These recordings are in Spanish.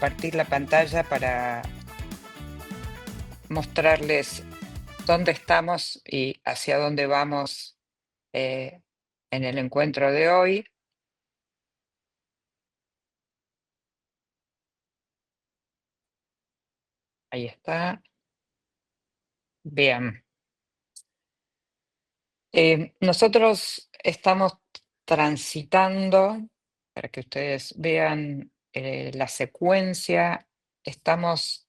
compartir la pantalla para mostrarles dónde estamos y hacia dónde vamos en el encuentro de hoy. Ahí está. Bien. Nosotros estamos transitando, para que ustedes vean la secuencia, estamos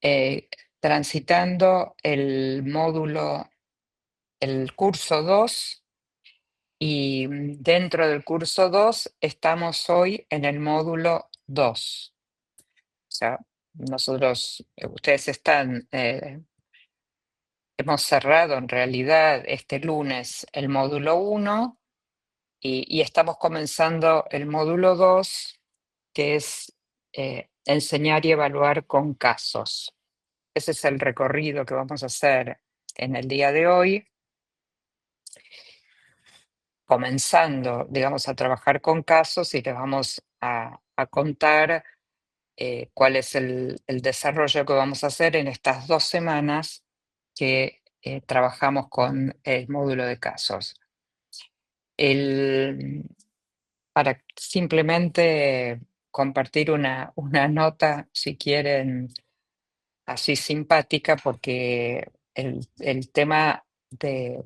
eh, transitando el módulo, el curso 2, y dentro del curso 2 estamos hoy en el módulo 2. O sea, nosotros, ustedes están, hemos cerrado en realidad este lunes el módulo 1 y estamos comenzando el módulo 2, que es enseñar y evaluar con casos. Ese es el recorrido que vamos a hacer en el día de hoy, comenzando, digamos, a trabajar con casos, y les vamos a contar cuál es el desarrollo que vamos a hacer en estas 2 semanas que trabajamos con el módulo de casos. Para simplemente compartir una nota, si quieren, así simpática, porque el tema de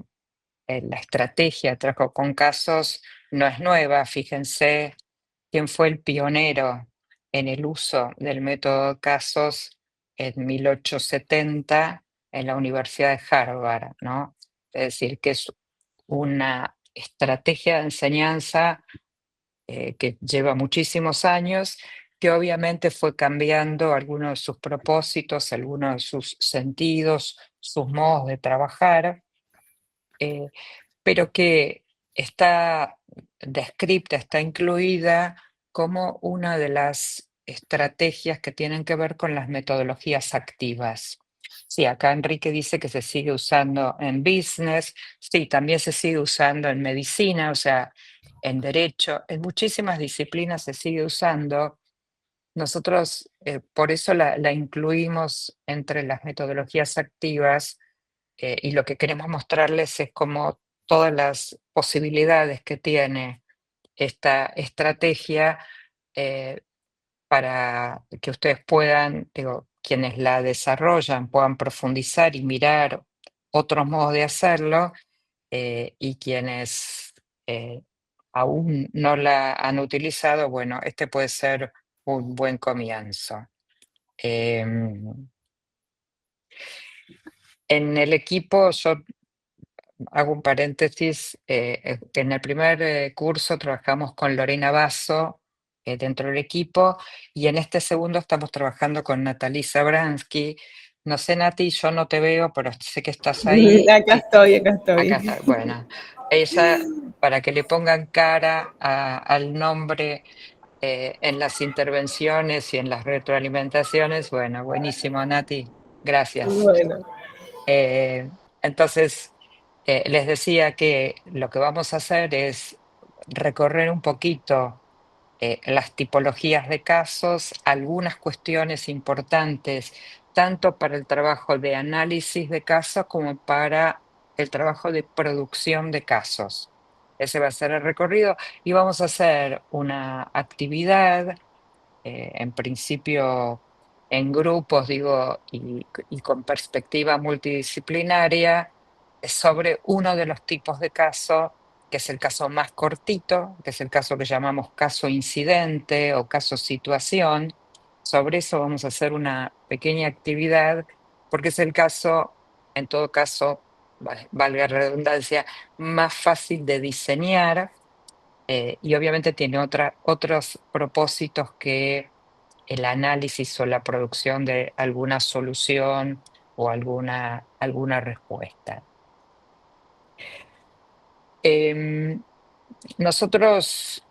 la estrategia de trabajo con casos no es nueva. Fíjense quién fue el pionero en el uso del método casos en 1870 en la Universidad de Harvard, ¿no? Es decir, que es una estrategia de enseñanza que lleva muchísimos años, que obviamente fue cambiando algunos de sus propósitos, algunos de sus sentidos, sus modos de trabajar, eh, pero que está descrita, está incluida como una de las estrategias que tienen que ver con las metodologías activas. Sí, acá Enrique dice que se sigue usando en business, sí, también se sigue usando en medicina, o sea, en derecho, en muchísimas disciplinas se sigue usando. Nosotros por eso la incluimos entre las metodologías activas, y lo que queremos mostrarles es como todas las posibilidades que tiene esta estrategia, eh, para que ustedes puedan, digo, quienes la desarrollan, puedan profundizar y mirar otros modos de hacerlo, y quienes eh, aún no la han utilizado, bueno, este puede ser un buen comienzo. En el equipo, yo hago un paréntesis, en el primer curso trabajamos con Lorena Basso dentro del equipo, y en este segundo estamos trabajando con Natalisa Bransky. No sé, Nati, yo no te veo, pero sé que estás ahí. Acá estoy, acá Acá estoy. está. Bueno, ella, para que le pongan cara al nombre en las intervenciones y en las retroalimentaciones, bueno, buenísimo, Nati, gracias. Bueno, Eh, entonces, les decía que lo que vamos a hacer es recorrer un poquito las tipologías de casos, algunas cuestiones importantes, tanto para el trabajo de análisis de casos como para el trabajo de producción de casos. Ese va a ser el recorrido, y vamos a hacer una actividad, en principio en grupos, digo, y con perspectiva multidisciplinaria, sobre uno de los tipos de caso, que es el caso más cortito, que es el caso que llamamos caso incidente o caso situación. Sobre eso vamos a hacer una pequeña actividad, porque es el caso, en todo caso, valga la redundancia, más fácil de diseñar, y obviamente tiene otros propósitos que el análisis o la producción de alguna solución o alguna respuesta. Em, Nosotros,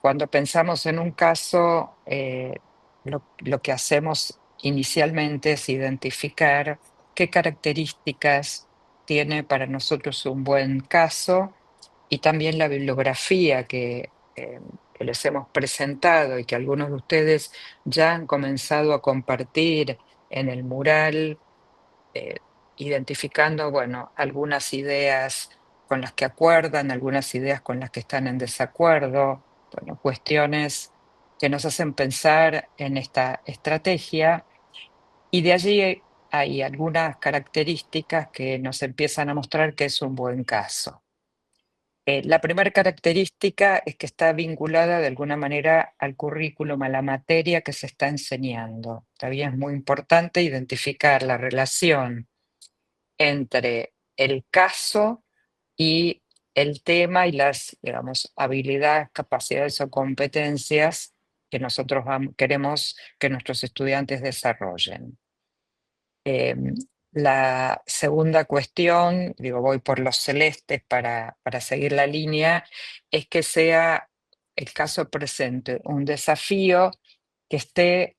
cuando pensamos en un caso, lo que hacemos inicialmente es identificar qué características tiene para nosotros un buen caso, y también la bibliografía que les hemos presentado y que algunos de ustedes ya han comenzado a compartir en el mural, eh, identificando, bueno, algunas ideas con las que acuerdan, algunas ideas con las que están en desacuerdo, bueno, cuestiones que nos hacen pensar en esta estrategia y de allí hay algunas características que nos empiezan a mostrar que es un buen caso. La primera característica es que está vinculada de alguna manera al currículum, a la materia que se está enseñando. También es muy importante identificar la relación entre el caso y el tema y las, digamos, habilidades, capacidades o competencias que nosotros queremos que nuestros estudiantes desarrollen. Em, la segunda cuestión, digo, voy por los celestes para seguir la línea, es que sea el caso presente un desafío que esté,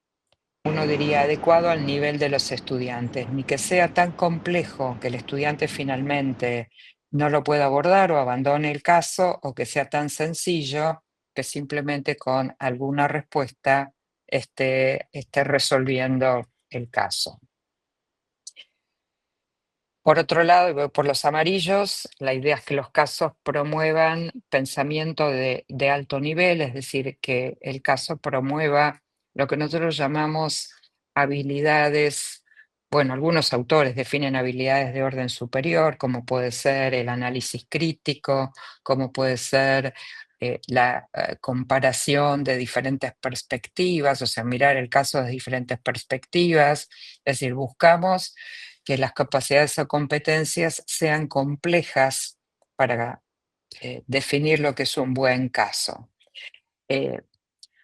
uno diría, adecuado al nivel de los estudiantes, ni que sea tan complejo que el estudiante finalmente no lo pueda abordar o abandone el caso, o que sea tan sencillo que simplemente con alguna respuesta esté resolviendo el caso. Por otro lado, y voy por los amarillos, la idea es que los casos promuevan pensamiento de alto nivel, es decir, que el caso promueva lo que nosotros llamamos habilidades, bueno, algunos autores definen habilidades de orden superior, como puede ser el análisis crítico, como puede ser la comparación de diferentes perspectivas, o sea, mirar el caso de diferentes perspectivas, es decir, buscamos que las capacidades o competencias sean complejas para definir lo que es un buen caso. Eh,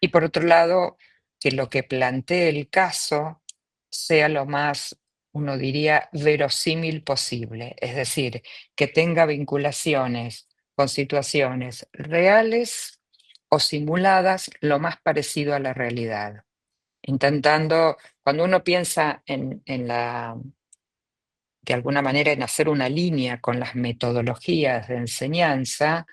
y por otro lado, que lo que plantee el caso sea lo más, uno diría, verosímil posible, es decir, que tenga vinculaciones con situaciones reales o simuladas lo más parecido a la realidad. Intentando, cuando uno piensa en la de alguna manera en hacer una línea con las metodologías de enseñanza,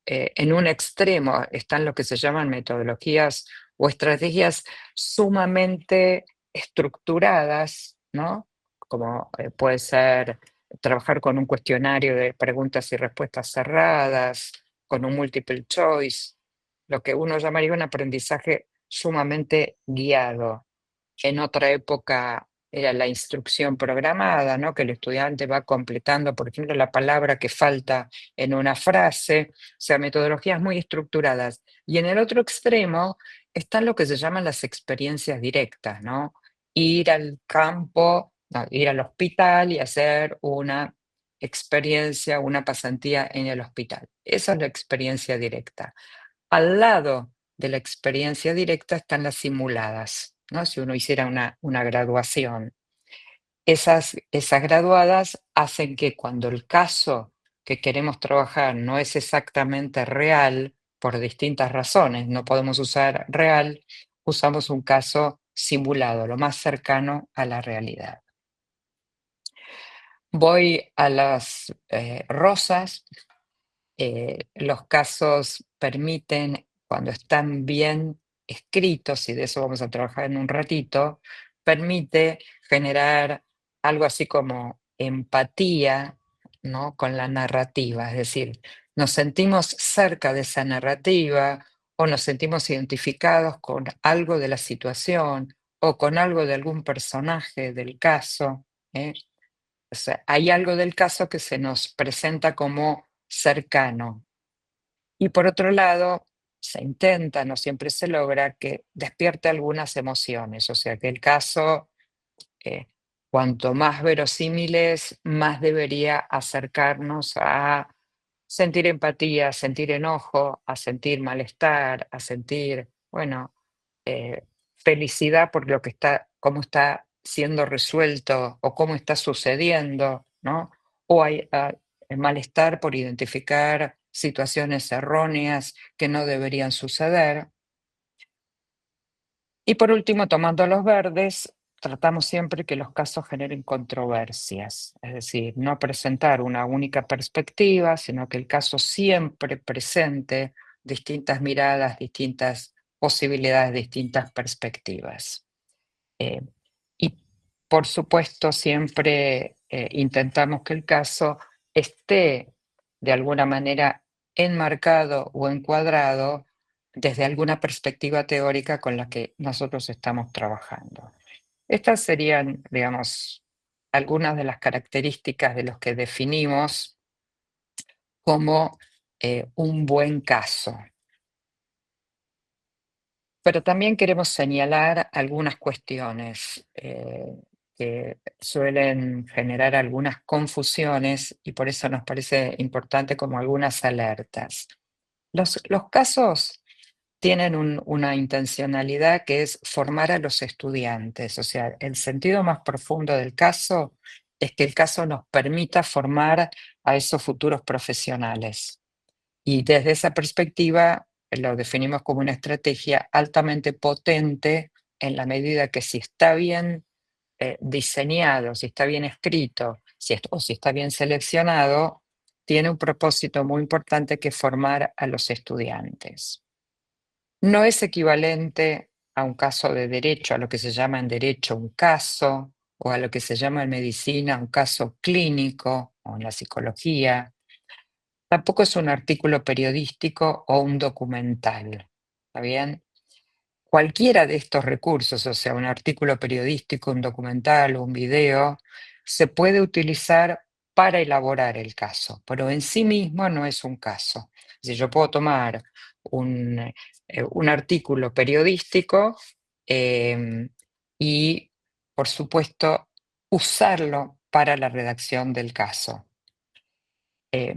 en un extremo están lo que se llaman metodologías o estrategias sumamente estructuradas, ¿no? Como puede ser trabajar con un cuestionario de preguntas y respuestas cerradas, con un multiple choice, lo que uno llamaría un aprendizaje sumamente guiado. En otra época era la instrucción programada, ¿no? Que el estudiante va completando, por ejemplo, la palabra que falta en una frase, o sea, metodologías muy estructuradas. Y en el otro extremo están lo que se llaman las experiencias directas, ¿no? Ir al campo, no, ir al hospital y hacer una experiencia, una pasantía en el hospital. Esa es la experiencia directa. Al lado de la experiencia directa están las simuladas, ¿no? Si uno hiciera una graduación. Esas graduadas hacen que cuando el caso que queremos trabajar no es exactamente real, por distintas razones, no podemos usar real, usamos un caso simulado, lo más cercano a la realidad. Voy a las rosas. Los casos permiten, cuando están bien escritos, y de eso vamos a trabajar en un ratito, permite generar algo así como empatía, ¿no? Con la narrativa, es decir, nos sentimos cerca de esa narrativa o nos sentimos identificados con algo de la situación o con algo de algún personaje del caso. ¿Eh? O sea, hay algo del caso que se nos presenta como cercano. Y por otro lado, se intenta, no siempre se logra, que despierte algunas emociones, o sea, que el caso, eh, cuanto más verosímil es, más debería acercarnos a sentir empatía, a sentir enojo, a sentir malestar, a sentir, bueno, eh, felicidad por lo que está, cómo está siendo resuelto o cómo está sucediendo, ¿no? O hay malestar por identificar situaciones erróneas que no deberían suceder. Y por último, tomando los verdes, tratamos siempre que los casos generen controversias, es decir, no presentar una única perspectiva, sino que el caso siempre presente distintas miradas, distintas posibilidades, distintas perspectivas. Eh, y por supuesto siempre intentamos que el caso esté de alguna manera enmarcado o encuadrado desde alguna perspectiva teórica con la que nosotros estamos trabajando. Estas serían, digamos, algunas de las características de los que definimos como un buen caso. Pero también queremos señalar algunas cuestiones que suelen generar algunas confusiones y por eso nos parece importante como algunas alertas. Los casos tienen una intencionalidad que es formar a los estudiantes, o sea, el sentido más profundo del caso es que el caso nos permita formar a esos futuros profesionales. Y desde esa perspectiva lo definimos como una estrategia altamente potente en la medida que si está bien diseñado, si está bien escrito, o si está bien seleccionado, tiene un propósito muy importante que es formar a los estudiantes. No es equivalente a un caso de derecho, a lo que se llama en derecho un caso, o a lo que se llama en medicina un caso clínico, o en la psicología. Tampoco es un artículo periodístico o un documental. ¿Está bien? Cualquiera de estos recursos, o sea, un artículo periodístico, un documental, un video, se puede utilizar para elaborar el caso, pero en sí mismo no es un caso. Si yo puedo tomar un artículo periodístico y, por supuesto, usarlo para la redacción del caso. Eh,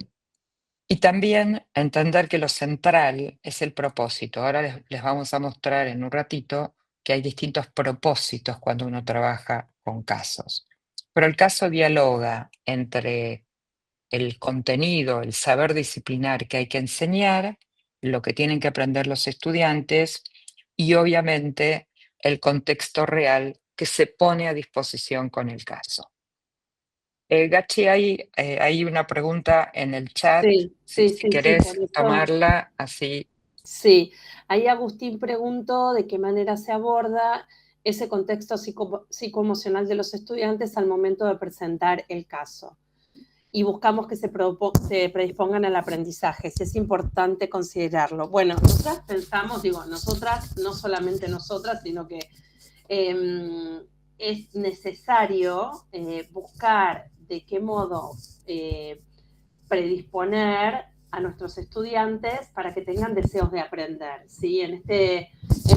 y también entender que lo central es el propósito. Ahora les vamos a mostrar en un ratito que hay distintos propósitos cuando uno trabaja con casos. Pero el caso dialoga entre el contenido, el saber disciplinar que hay que enseñar, lo que tienen que aprender los estudiantes y obviamente el contexto real que se pone a disposición con el caso. Gachi, hay una pregunta en el chat, Sí, sí, si sí, sí, por querés eso. tomarla, así. Sí, ahí Agustín preguntó de qué manera se aborda ese contexto psicoemocional de los estudiantes al momento de presentar el caso. Y buscamos que se predispongan al aprendizaje, si es importante considerarlo. Bueno, nosotras pensamos, digo, nosotras, no solamente nosotras, sino que es necesario buscar de qué modo predisponer a nuestros estudiantes para que tengan deseos de aprender. ¿Sí? En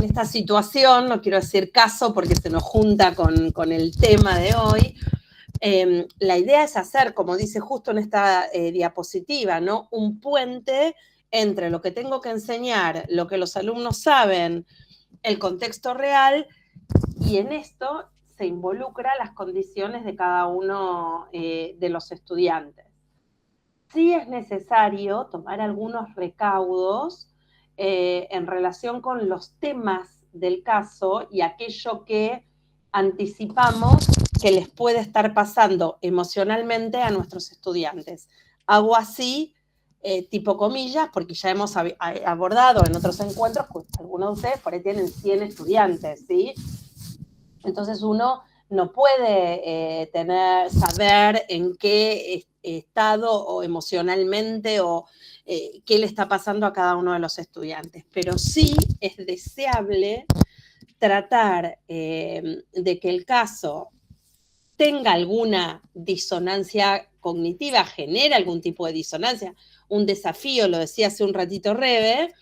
esta situación, no quiero decir caso porque se nos junta con el tema de hoy, la idea es hacer, como dice justo en esta diapositiva, ¿no? Un puente entre lo que tengo que enseñar, lo que los alumnos saben, el contexto real, y en esto se involucra las condiciones de cada uno de los estudiantes. Sí es necesario tomar algunos recaudos en relación con los temas del caso y aquello que anticipamos que les puede estar pasando emocionalmente a nuestros estudiantes. Hago así, tipo comillas, porque ya hemos abordado en otros encuentros, pues algunos de ustedes por ahí tienen 100 estudiantes, ¿sí? Entonces uno no puede saber en qué estado o emocionalmente o qué le está pasando a cada uno de los estudiantes. Pero sí es deseable tratar de que el caso tenga alguna disonancia cognitiva, genere algún tipo de disonancia, un desafío, lo decía hace un ratito Rebe,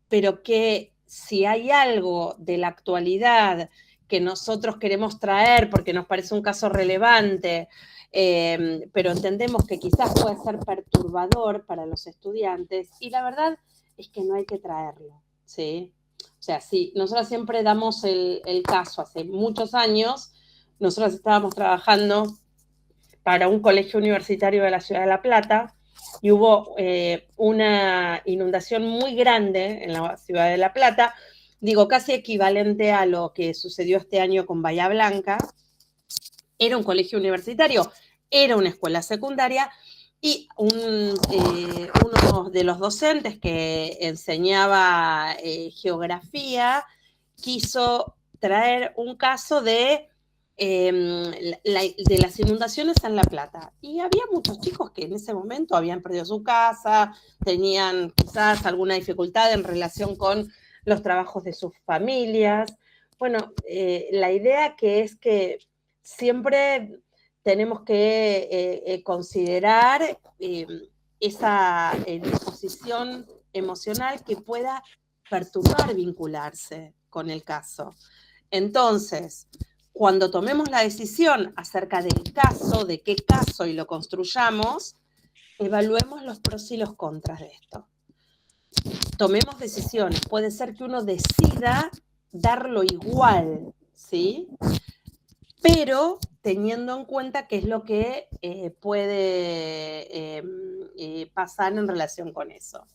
pero que si hay algo de la actualidad que nosotros queremos traer porque nos parece un caso relevante, pero entendemos que quizás puede ser perturbador para los estudiantes, y la verdad es que no hay que traerlo, ¿sí? O sea, sí, nosotros siempre damos el caso, hace muchos años, nosotros estábamos trabajando para un colegio universitario de la ciudad de La Plata, y hubo una inundación muy grande en la ciudad de La Plata, digo, casi equivalente a lo que sucedió este año con Bahía Blanca. Era un colegio universitario, era una escuela secundaria, Y uno de los docentes que enseñaba geografía quiso traer un caso de las inundaciones en La Plata. Y había muchos chicos que en ese momento habían perdido su casa, tenían quizás alguna dificultad en relación con los trabajos de sus familias. Bueno, la idea que es que siempre tenemos que considerar esa disposición emocional que pueda perturbar vincularse con el caso. Entonces, cuando tomemos la decisión acerca del caso, de qué caso y lo construyamos, evaluemos los pros y los contras de esto. Tomemos decisiones. Puede ser que uno decida darlo igual, ¿sí? Pero teniendo en cuenta qué es lo que puede pasar en relación con eso.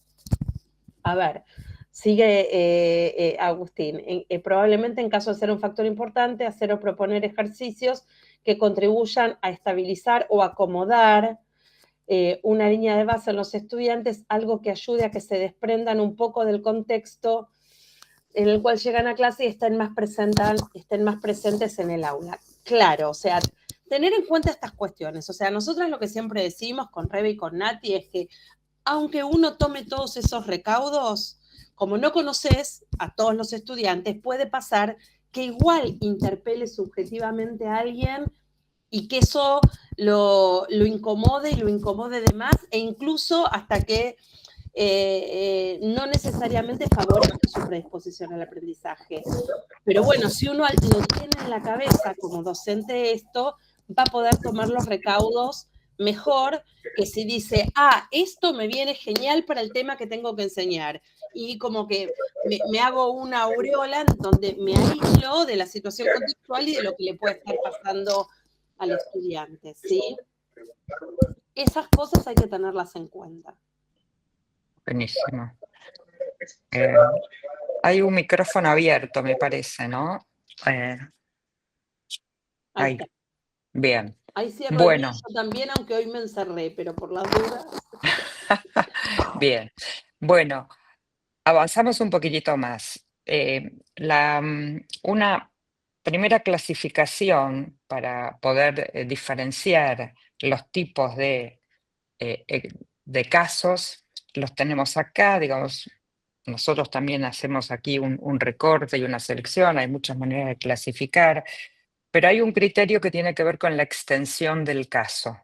A ver, sigue Agustín. Probablemente en caso de ser un factor importante, hacer o proponer ejercicios que contribuyan a estabilizar o acomodar una línea de base en los estudiantes, algo que ayude a que se desprendan un poco del contexto en el cual llegan a clase y estén más presentes en el aula. Claro, o sea, tener en cuenta estas cuestiones. O sea, nosotros lo que siempre decimos con Rebe y con Nati es que aunque uno tome todos esos recaudos, como no conoces a todos los estudiantes, puede pasar que igual interpele subjetivamente a alguien y que eso lo incomode y lo incomode de más, e incluso hasta que no necesariamente favorece su predisposición al aprendizaje. Pero bueno, si uno lo tiene en la cabeza como docente esto, va a poder tomar los recaudos mejor que si dice, esto me viene genial para el tema que tengo que enseñar. Y como que me hago una aureola donde me aíslo de la situación contextual y de lo que le puede estar pasando al estudiante, ¿sí? Esas cosas hay que tenerlas en cuenta. Buenísimo. Hay un micrófono abierto, me parece, ¿no? Ahí, bien. Ahí cierro el mío Bueno. yo también, aunque hoy me encerré, pero por las dudas. Bien. Bueno, avanzamos un poquitito más. Una primera clasificación para poder diferenciar los tipos de casos, los tenemos acá, digamos, nosotros también hacemos aquí un recorte y una selección, hay muchas maneras de clasificar, pero hay un criterio que tiene que ver con la extensión del caso.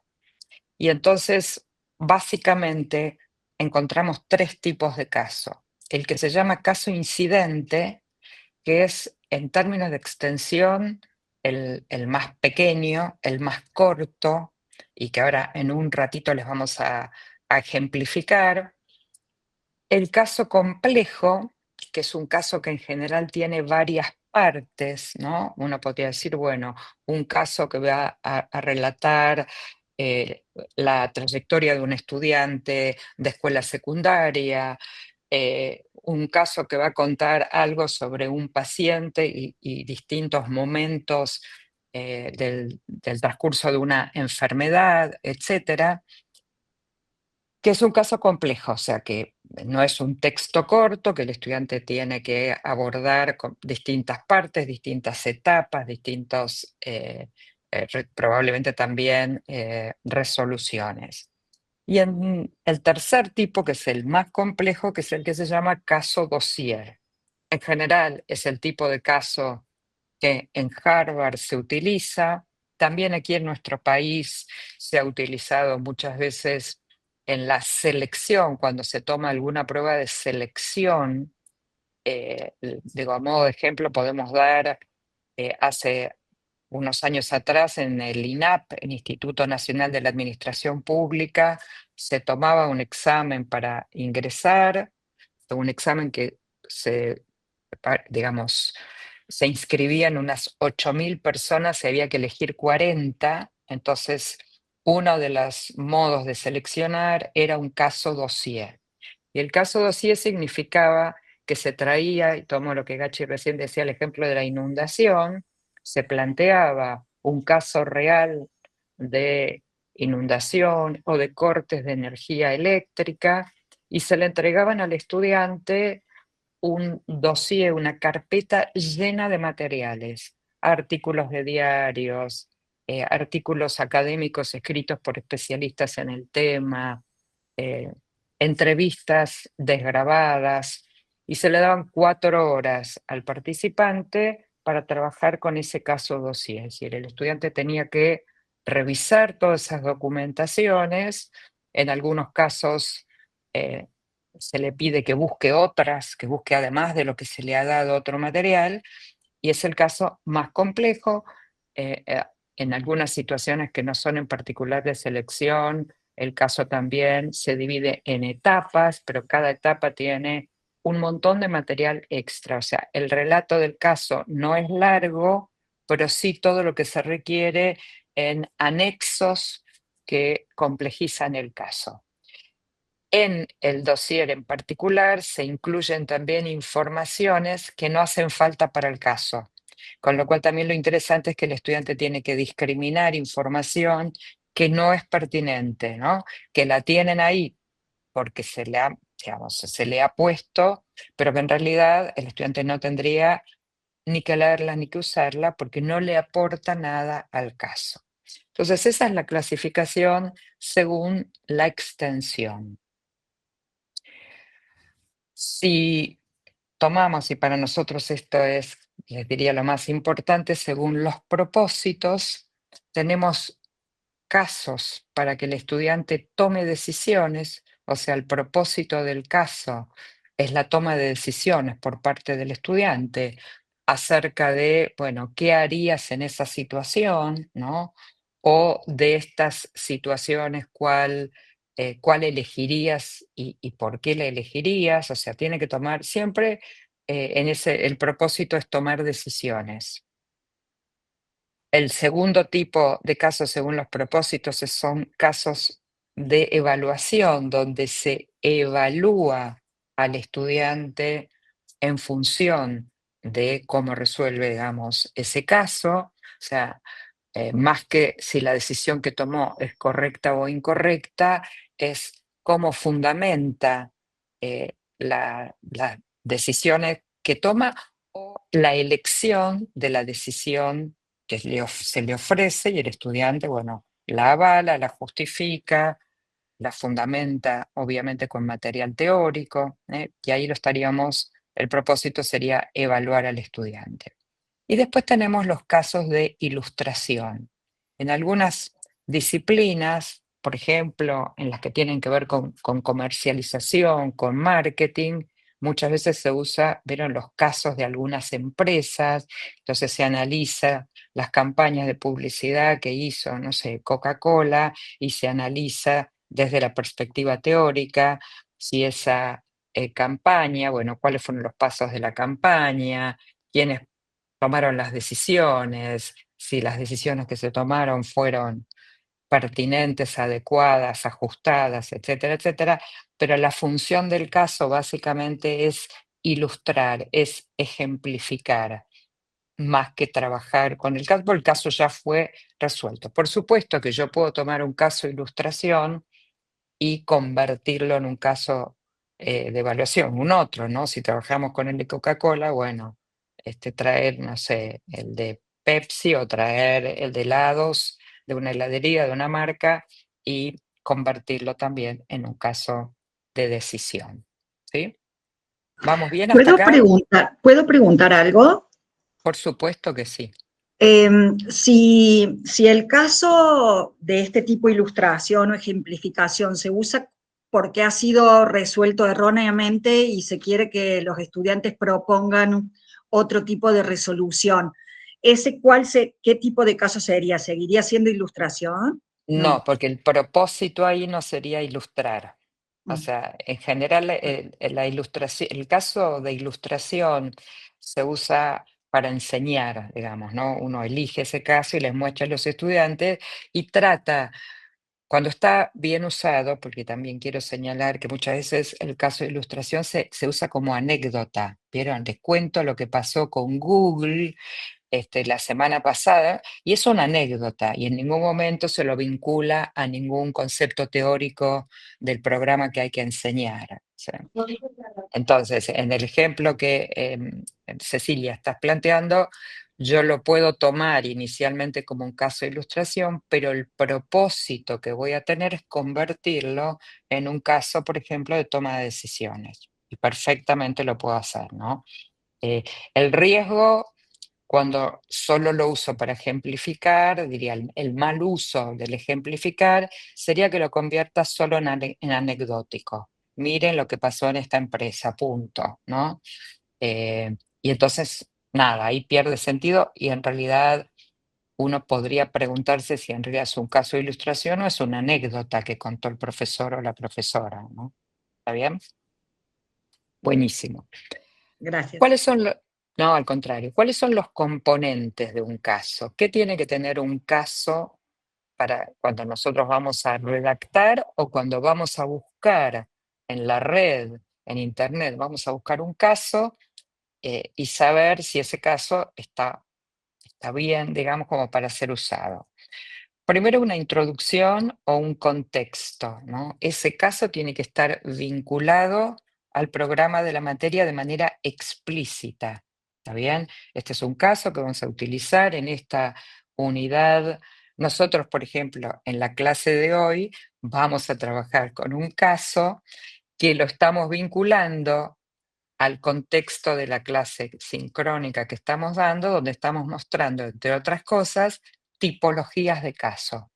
Y entonces, básicamente, encontramos tres tipos de caso. El que se llama caso incidente, que es en términos de extensión el más pequeño, el más corto, y que ahora en un ratito les vamos a ejemplificar. El caso complejo, que es un caso que en general tiene varias partes, ¿no? Uno podría decir, bueno, un caso que va a relatar eh, la trayectoria de un estudiante de escuela secundaria, un caso que va a contar algo sobre un paciente y distintos momentos del transcurso de una enfermedad, etcétera, que es un caso complejo, o sea que no es un texto corto que el estudiante tiene que abordar con distintas partes, distintas etapas, distintos, probablemente también resoluciones. Y en el tercer tipo, que es el más complejo, que es el que se llama caso dossier. En general es el tipo de caso que en Harvard se utiliza, también aquí en nuestro país se ha utilizado muchas veces en la selección, cuando se toma alguna prueba de selección. Digo, a modo de ejemplo, podemos dar hace unos años atrás en el INAP, el Instituto Nacional de la Administración Pública, se tomaba un examen para ingresar, un examen que digamos, se inscribían unas 8.000 personas y había que elegir 40, entonces uno de los modos de seleccionar era un caso dossier. Y el caso dossier significaba que se traía, y tomo lo que Gachi recién decía, el ejemplo de la inundación, se planteaba un caso real de inundación o de cortes de energía eléctrica, y se le entregaban al estudiante un dossier, una carpeta llena de materiales, artículos de diarios, artículos académicos escritos por especialistas en el tema, eh, entrevistas desgrabadas, y se le daban 4 horas al participante para trabajar con ese caso dossier. Es decir, el estudiante tenía que revisar todas esas documentaciones, en algunos casos eh, se le pide que busque otras, que busque además de lo que se le ha dado otro material, y es el caso más complejo. eh, eh, en algunas situaciones que no son en particular de selección, el caso también se divide en etapas, pero cada etapa tiene un montón de material extra. O sea, el relato del caso no es largo, pero sí todo lo que se requiere en anexos que complejizan el caso. En el dossier en particular se incluyen también informaciones que no hacen falta para el caso, con lo cual también lo interesante es que el estudiante tiene que discriminar información que no es pertinente, ¿no? Que la tienen ahí porque se le ha, digamos, se le ha puesto, pero que en realidad el estudiante no tendría ni que leerla ni que usarla porque no le aporta nada al caso. Entonces, esa es la clasificación según la extensión. Si tomamos, y para nosotros esto es, les diría, lo más importante, según los propósitos, tenemos casos para que el estudiante tome decisiones, o sea, el propósito del caso es la toma de decisiones por parte del estudiante acerca de, bueno, ¿qué harías en esa situación, no? O de estas situaciones, cuál elegirías y por qué la elegirías. O sea, tiene que tomar siempre, el propósito es tomar decisiones. El segundo tipo de casos, según los propósitos, son casos de evaluación, donde se evalúa al estudiante en función de cómo resuelve, digamos, ese caso. O sea, más que si la decisión que tomó es correcta o incorrecta, es cómo fundamenta las decisiones que toma o la elección de la decisión que se le ofrece, y el estudiante, bueno, la avala, la justifica, la fundamenta, obviamente con material teórico, y ahí el propósito sería evaluar al estudiante. Y después tenemos los casos de ilustración. En algunas disciplinas, por ejemplo, en las que tienen que ver con comercialización, con marketing, muchas veces se vieron los casos de algunas empresas, entonces se analiza las campañas de publicidad que hizo, no sé, Coca-Cola, y se analiza desde la perspectiva teórica si esa campaña, bueno, cuáles fueron los pasos de la campaña, quiénes tomaron las decisiones, si las decisiones que se tomaron fueron pertinentes, adecuadas, ajustadas, etcétera, etcétera, pero la función del caso básicamente es ilustrar, es ejemplificar, más que trabajar con el caso, porque el caso ya fue resuelto. Por supuesto que yo puedo tomar un caso de ilustración y convertirlo en un caso de evaluación, un otro, ¿no? Si trabajamos con el de Coca-Cola, bueno, traer, no sé, el de Pepsi o traer el de helados de una heladería, de una marca, y convertirlo también en un caso de decisión. ¿Sí? ¿Vamos bien hasta acá? ¿Puedo preguntar algo? Por supuesto que sí. Si el caso de este tipo de ilustración o ejemplificación se usa porque ha sido resuelto erróneamente y se quiere que los estudiantes propongan otro tipo de resolución, ¿qué tipo de caso sería? ¿Seguiría siendo ilustración? No, No. porque el propósito ahí no sería ilustrar. O Mm. sea, en general, la ilustración, el caso de ilustración se usa para enseñar, digamos, ¿no? Uno elige ese caso y les muestra a los estudiantes y trata, cuando está bien usado, porque también quiero señalar que muchas veces el caso de ilustración se usa como anécdota, ¿vieron? Les cuento lo que pasó con Google, la semana pasada, y es una anécdota, y en ningún momento se lo vincula a ningún concepto teórico del programa que hay que enseñar. ¿Sí? Entonces, en el ejemplo que Cecilia estás planteando, yo lo puedo tomar inicialmente como un caso de ilustración, pero el propósito que voy a tener es convertirlo en un caso, por ejemplo, de toma de decisiones. Y perfectamente lo puedo hacer, ¿no? Eh, el riesgo, cuando solo lo uso para ejemplificar, diría el mal uso del ejemplificar, sería que lo convierta solo en anecdótico. Miren lo que pasó en esta empresa, punto, ¿no? Y entonces, nada, ahí pierde sentido y en realidad uno podría preguntarse si en realidad es un caso de ilustración o es una anécdota que contó el profesor o la profesora, ¿no? ¿Está bien? Buenísimo. Gracias. ¿Cuáles son los... No, al contrario. ¿Cuáles son los componentes de un caso? ¿Qué tiene que tener un caso para cuando nosotros vamos a redactar o cuando vamos a buscar en la red, en internet, vamos a buscar un caso y saber si ese caso está bien, digamos, como para ser usado? Primero una introducción o un contexto, ¿no? Ese caso tiene que estar vinculado al programa de la materia de manera explícita, ¿está bien? Este es un caso que vamos a utilizar en esta unidad. Nosotros, por ejemplo, en la clase de hoy vamos a trabajar con un caso que lo estamos vinculando al contexto de la clase sincrónica que estamos dando, donde estamos mostrando, entre otras cosas, tipologías de caso.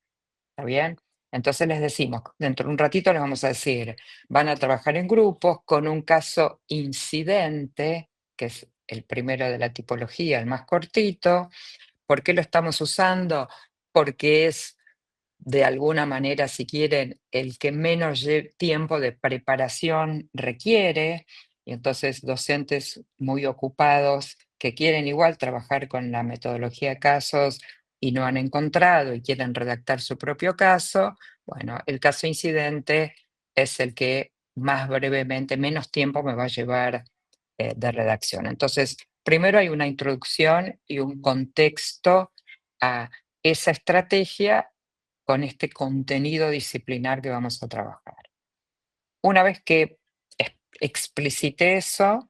¿Está bien? Entonces les decimos, dentro de un ratito les vamos a decir, van a trabajar en grupos con un caso incidente, que es el primero de la tipología, el más cortito. ¿Por qué lo estamos usando? Porque es de alguna manera, si quieren, el que menos tiempo de preparación requiere, y entonces docentes muy ocupados que quieren igual trabajar con la metodología de casos y no han encontrado y quieren redactar su propio caso, bueno, el caso incidente es el que más brevemente, menos tiempo me va a llevar de redacción. Entonces, primero hay una introducción y un contexto a esa estrategia con este contenido disciplinar que vamos a trabajar. Una vez que explicite eso,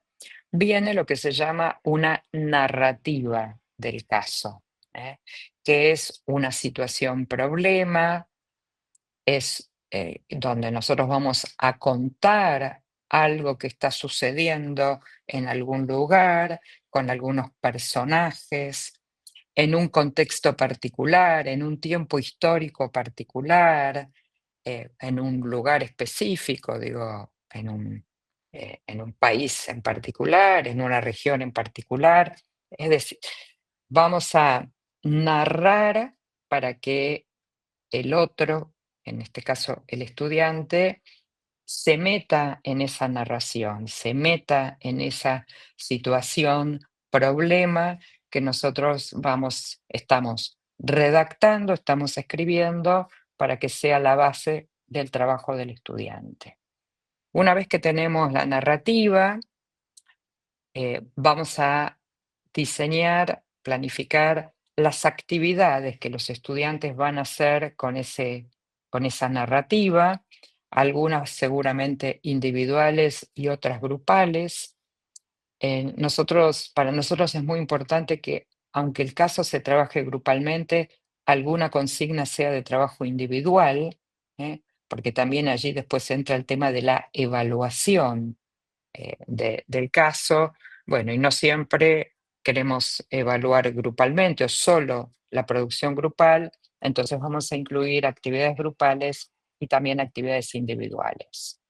viene lo que se llama una narrativa del caso, que es una situación problema, es donde nosotros vamos a contar algo que está sucediendo en algún lugar, con algunos personajes, en un contexto particular, en un tiempo histórico particular, en un lugar específico, digo, en un país en particular, en una región en particular. Es decir, vamos a narrar para que el otro, en este caso el estudiante, se meta en esa narración, se meta en esa situación, problema que nosotros estamos redactando, estamos escribiendo para que sea la base del trabajo del estudiante. Una vez que tenemos la narrativa, vamos a diseñar, planificar las actividades que los estudiantes van a hacer con esa narrativa, algunas seguramente individuales y otras grupales. Para nosotros es muy importante que, aunque el caso se trabaje grupalmente, alguna consigna sea de trabajo individual, porque también allí después entra el tema de la evaluación del caso. Bueno, y no siempre queremos evaluar grupalmente o solo la producción grupal, entonces vamos a incluir actividades grupales y también actividades individuales.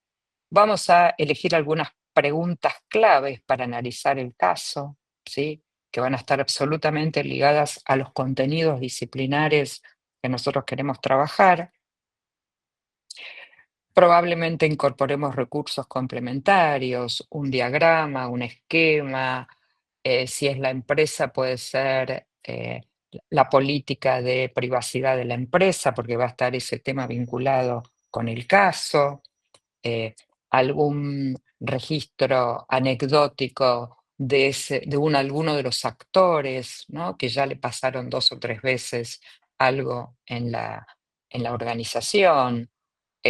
Vamos a elegir algunas preguntas claves para analizar el caso, ¿sí? Que van a estar absolutamente ligadas a los contenidos disciplinares que nosotros queremos trabajar. Probablemente incorporemos recursos complementarios, un diagrama, un esquema. Si es la empresa, puede ser la política de privacidad de la empresa, porque va a estar ese tema vinculado con el caso. eh, Algún registro anecdótico alguno de los actores, ¿no? Que ya le pasaron 2 o 3 veces algo en la organización.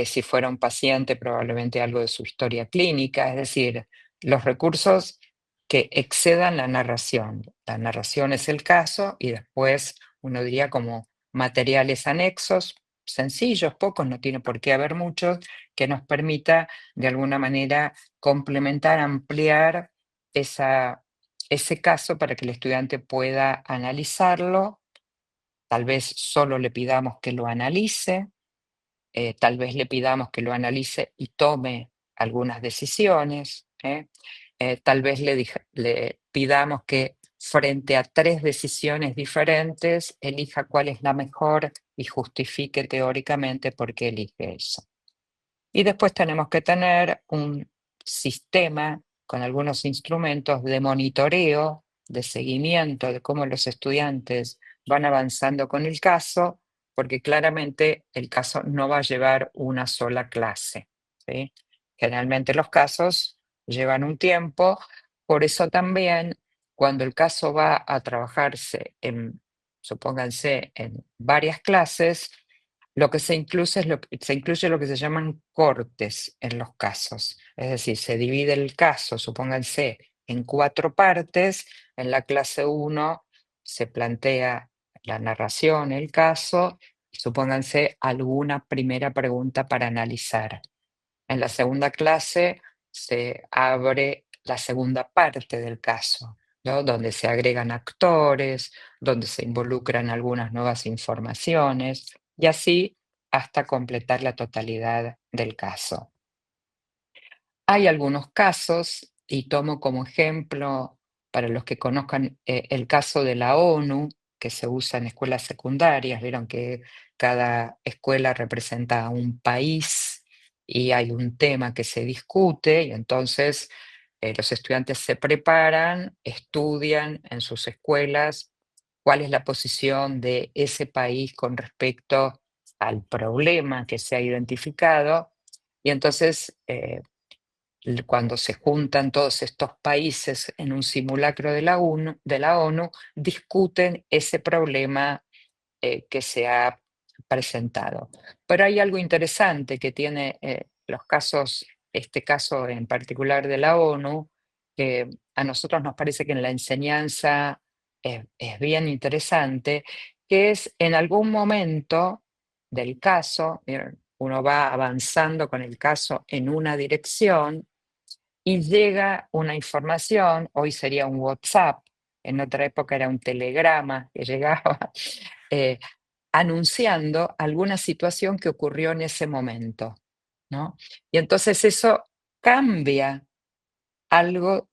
Si fuera un paciente, probablemente algo de su historia clínica, es decir, los recursos que excedan la narración. La narración es el caso y después uno diría como materiales anexos, sencillos, pocos, no tiene por qué haber muchos, que nos permita de alguna manera complementar, ampliar ese caso para que el estudiante pueda analizarlo. Tal vez solo le pidamos que lo analice, tal vez le pidamos que lo analice y tome algunas decisiones, ¿eh? Tal vez le pidamos que frente a 3 decisiones diferentes, elija cuál es la mejor y justifique teóricamente por qué elige eso. Y después tenemos que tener un sistema con algunos instrumentos de monitoreo, de seguimiento de cómo los estudiantes van avanzando con el caso, porque claramente el caso no va a llevar una sola clase, ¿sí? Generalmente los casos llevan un tiempo, por eso también cuando el caso va a trabajarse supónganse, en varias clases, lo que se incluye lo que se llaman cortes en los casos. Es decir, se divide el caso, supónganse, en 4 partes. En la clase 1 se plantea la narración, el caso, y supónganse alguna primera pregunta para analizar. En la segunda clase se abre la segunda parte del caso, ¿no? Donde se agregan actores, donde se involucran algunas nuevas informaciones y así hasta completar la totalidad del caso. Hay algunos casos, y tomo como ejemplo para los que conozcan el caso de la ONU, que se usa en escuelas secundarias. Vieron que cada escuela representa a un país y hay un tema que se discute y entonces los estudiantes se preparan, estudian en sus escuelas cuál es la posición de ese país con respecto al problema que se ha identificado. Y entonces cuando se juntan todos estos países en un simulacro de la ONU, discuten ese problema que se ha presentado. Pero hay algo interesante que tiene este caso en particular de la ONU, que a nosotros nos parece que en la enseñanza es bien interesante, que es en algún momento del caso, uno va avanzando con el caso en una dirección y llega una información, hoy sería un WhatsApp, en otra época era un telegrama que llegaba, eh, anunciando alguna situación que ocurrió en ese momento, ¿no? Y entonces eso cambia algo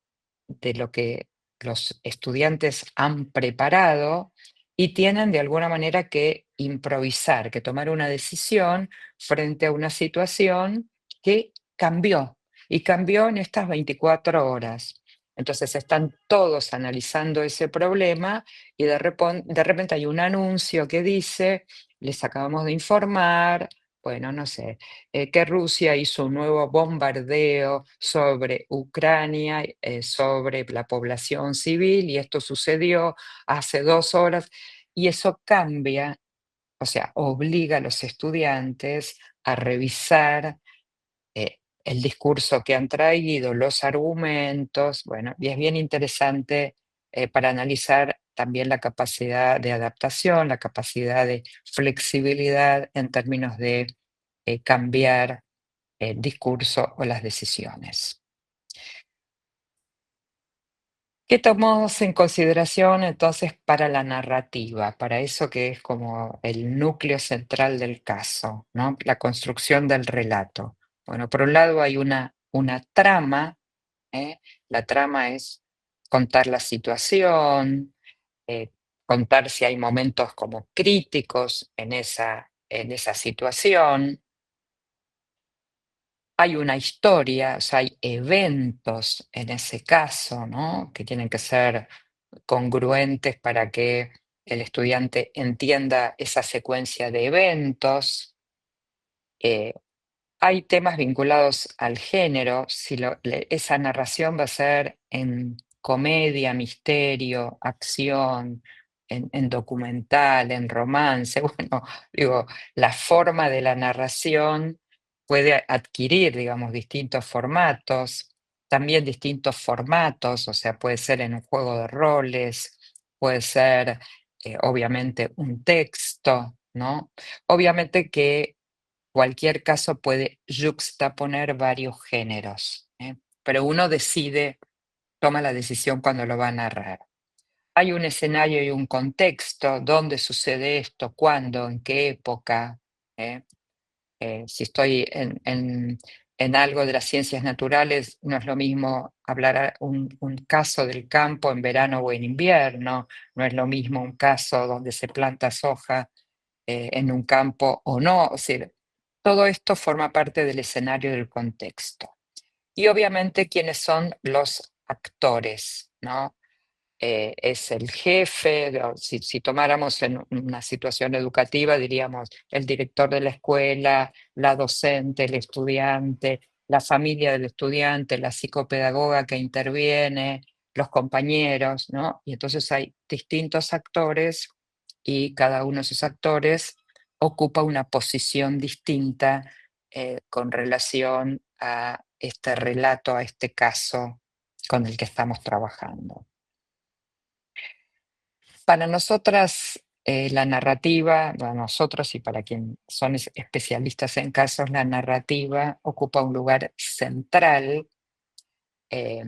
de lo que los estudiantes han preparado y tienen de alguna manera que improvisar, que tomar una decisión frente a una situación que cambió y cambió en estas 24 horas. Entonces están todos analizando ese problema y de repente hay un anuncio que dice, les acabamos de informar, bueno, no sé, que Rusia hizo un nuevo bombardeo sobre Ucrania, sobre la población civil, y esto sucedió hace 2 horas, y eso cambia, o sea, obliga a los estudiantes a revisar el discurso que han traído, los argumentos, bueno, y es bien interesante para analizar también la capacidad de adaptación, la capacidad de flexibilidad en términos de cambiar el discurso o las decisiones. ¿Qué tomamos en consideración entonces para la narrativa, para eso que es como el núcleo central del caso, ¿no? La construcción del relato? Bueno, por un lado hay una trama, ¿eh? La trama es contar la situación, eh, contar si hay momentos como críticos en esa situación. Hay una historia, o sea, hay eventos en ese caso, ¿no? Que tienen que ser congruentes para que el estudiante entienda esa secuencia de eventos. Eh, Hay temas vinculados al género, si esa narración va a ser en comedia, misterio, acción, en documental, en romance. Bueno, digo, la forma de la narración puede adquirir, digamos, distintos formatos, también distintos formatos, o sea, puede ser en un juego de roles, puede ser, obviamente, un texto, ¿no? Obviamente que cualquier caso puede yuxtaponer varios géneros, ¿eh? Pero uno decide, toma la decisión cuando lo va a narrar. Hay un escenario y un contexto, dónde sucede esto, cuándo, en qué época. ¿Eh? Si estoy en algo de las ciencias naturales, no es lo mismo hablar un caso del campo en verano o en invierno, no es lo mismo un caso donde se planta soja en un campo o no. O sea, todo esto forma parte del escenario del contexto. Y obviamente, ¿quiénes son los actores? ¿No? Es el jefe, si tomáramos en una situación educativa, diríamos el director de la escuela, la docente, el estudiante, la familia del estudiante, la psicopedagoga que interviene, los compañeros, ¿no? Y entonces hay distintos actores y cada uno de esos actores ocupa una posición distinta con relación a este relato, a este caso con el que estamos trabajando. Para nosotras, la narrativa, para nosotros y para quienes son especialistas en casos, la narrativa ocupa un lugar central eh,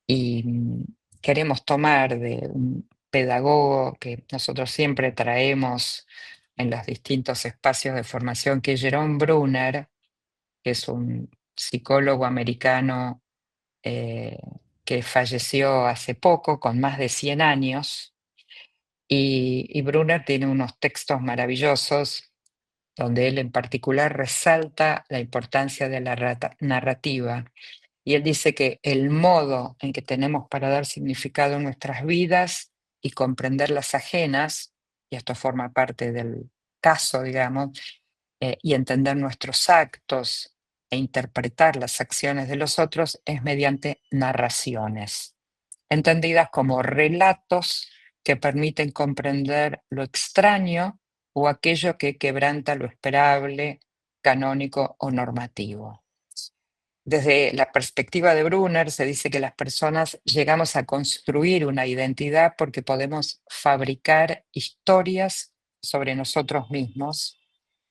y queremos tomar de un pedagogo que nosotros siempre traemos en los distintos espacios de formación, que es Jerome Bruner, que es un psicólogo americano eh, que falleció hace poco, con más de 100 años. Y Brunner tiene unos textos maravillosos donde él en particular resalta la importancia de la narrativa. Y él dice que el modo en que tenemos para dar significado a nuestras vidas y comprender las ajenas, y esto forma parte del caso, digamos, y entender nuestros actos e interpretar las acciones de los otros es mediante narraciones, entendidas como relatos que permiten comprender lo extraño o aquello que quebranta lo esperable, canónico o normativo. Desde la perspectiva de Brunner, se dice que las personas llegamos a construir una identidad porque podemos fabricar historias sobre nosotros mismos.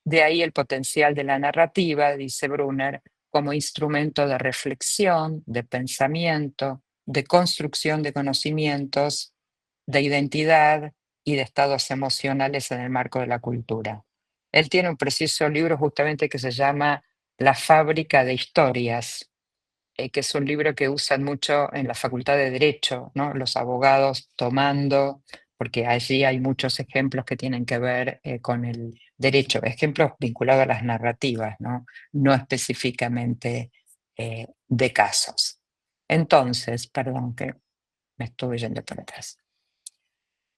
De ahí el potencial de la narrativa, dice Brunner, como instrumento de reflexión, de pensamiento, de construcción de conocimientos, de identidad y de estados emocionales en el marco de la cultura. Él tiene un precioso libro justamente que se llama La fábrica de historias, que es un libro que usan mucho en la Facultad de Derecho, ¿no? Los abogados tomando, porque allí hay muchos ejemplos que tienen que ver con el derecho, ejemplos vinculados a las narrativas, no, no específicamente de casos. Entonces, perdón que me estuve yendo por atrás.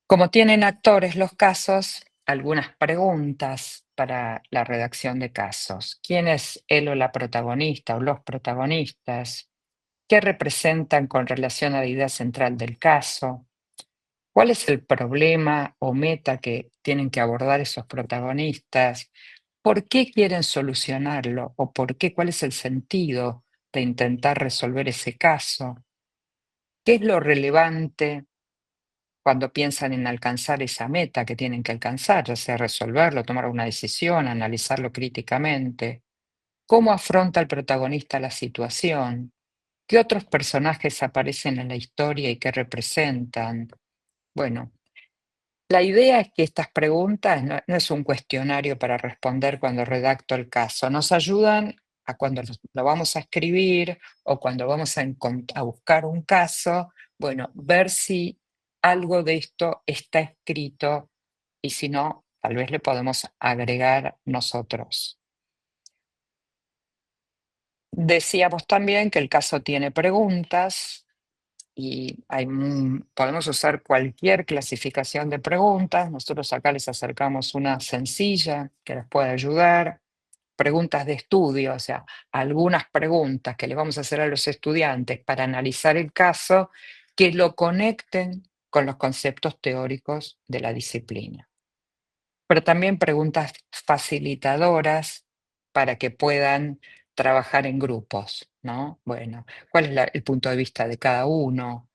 Como tienen actores los casos, algunas preguntas para la redacción de casos. ¿Quién es él o la protagonista o los protagonistas? ¿Qué representan con relación a la idea central del caso? ¿Cuál es el problema o meta que tienen que abordar esos protagonistas? ¿Por qué quieren solucionarlo? ¿O por qué? ¿Cuál es el sentido de intentar resolver ese caso? ¿Qué es lo relevante cuando piensan en alcanzar esa meta que tienen que alcanzar, ya sea resolverlo, tomar una decisión, analizarlo críticamente? ¿Cómo afronta el protagonista la situación? ¿Qué otros personajes aparecen en la historia y qué representan? Bueno, la idea es que estas preguntas no es un cuestionario para responder cuando redacto el caso, nos ayudan a cuando lo vamos a escribir o cuando vamos a buscar un caso, bueno, ver si algo de esto está escrito y si no, tal vez le podemos agregar nosotros. Decíamos también que el caso tiene preguntas y podemos usar cualquier clasificación de preguntas. Nosotros acá les acercamos una sencilla que les puede ayudar. Preguntas de estudio, o sea, algunas preguntas que le vamos a hacer a los estudiantes para analizar el caso que lo conecten con los conceptos teóricos de la disciplina. Pero también preguntas facilitadoras para que puedan trabajar en grupos, ¿no? Bueno, ¿cuál es el punto de vista de cada uno?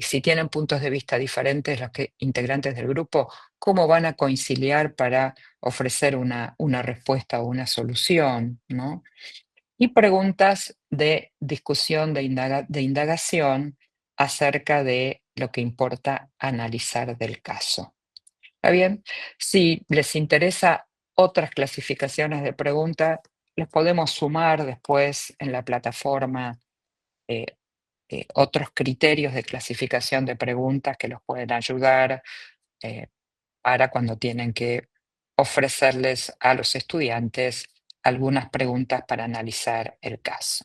Si tienen puntos de vista diferentes los integrantes del grupo, ¿cómo van a conciliar para ofrecer una respuesta o una solución, ¿no? Y preguntas de discusión, de indagación acerca de lo que importa analizar del caso. ¿Está bien? Si les interesa otras clasificaciones de preguntas, les podemos sumar después en la plataforma eh, otros criterios de clasificación de preguntas que los pueden ayudar eh, para cuando tienen que ofrecerles a los estudiantes algunas preguntas para analizar el caso.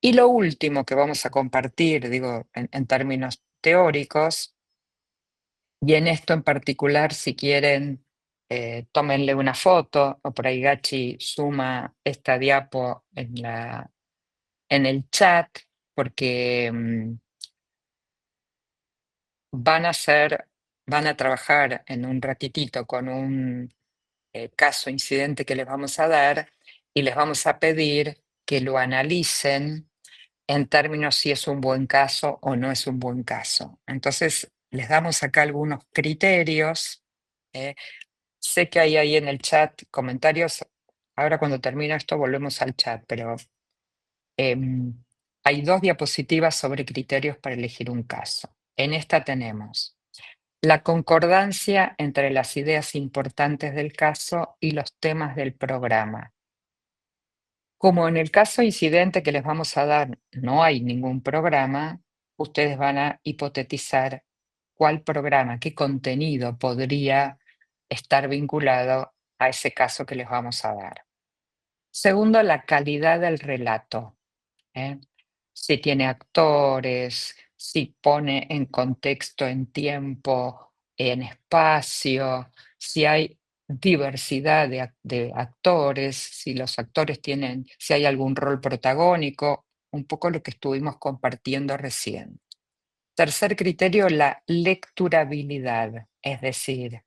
Y lo último que vamos a compartir, digo, en términos teóricos, y en esto en particular, si quieren, tómenle una foto, o por ahí Gachi suma esta diapo en el chat, porque van a trabajar en un ratitito con un caso incidente que les vamos a dar y les vamos a pedir que lo analicen en términos si es un buen caso o no es un buen caso. Entonces, les damos acá algunos criterios. eh, Sé que hay ahí en el chat comentarios. Ahora cuando termino esto volvemos al chat, pero em, hay 2 diapositivas sobre criterios para elegir un caso. En esta tenemos la concordancia entre las ideas importantes del caso y los temas del programa. Como en el caso incidente que les vamos a dar no hay ningún programa, ustedes van a hipotetizar cuál programa, qué contenido podría estar vinculado a ese caso que les vamos a dar. Segundo, la calidad del relato. ¿eh? Si tiene actores, si pone en contexto, en tiempo, en espacio, si hay diversidad de actores, si los actores tienen, si hay algún rol protagónico, un poco lo que estuvimos compartiendo recién. Tercer criterio, la lecturabilidad, es decir,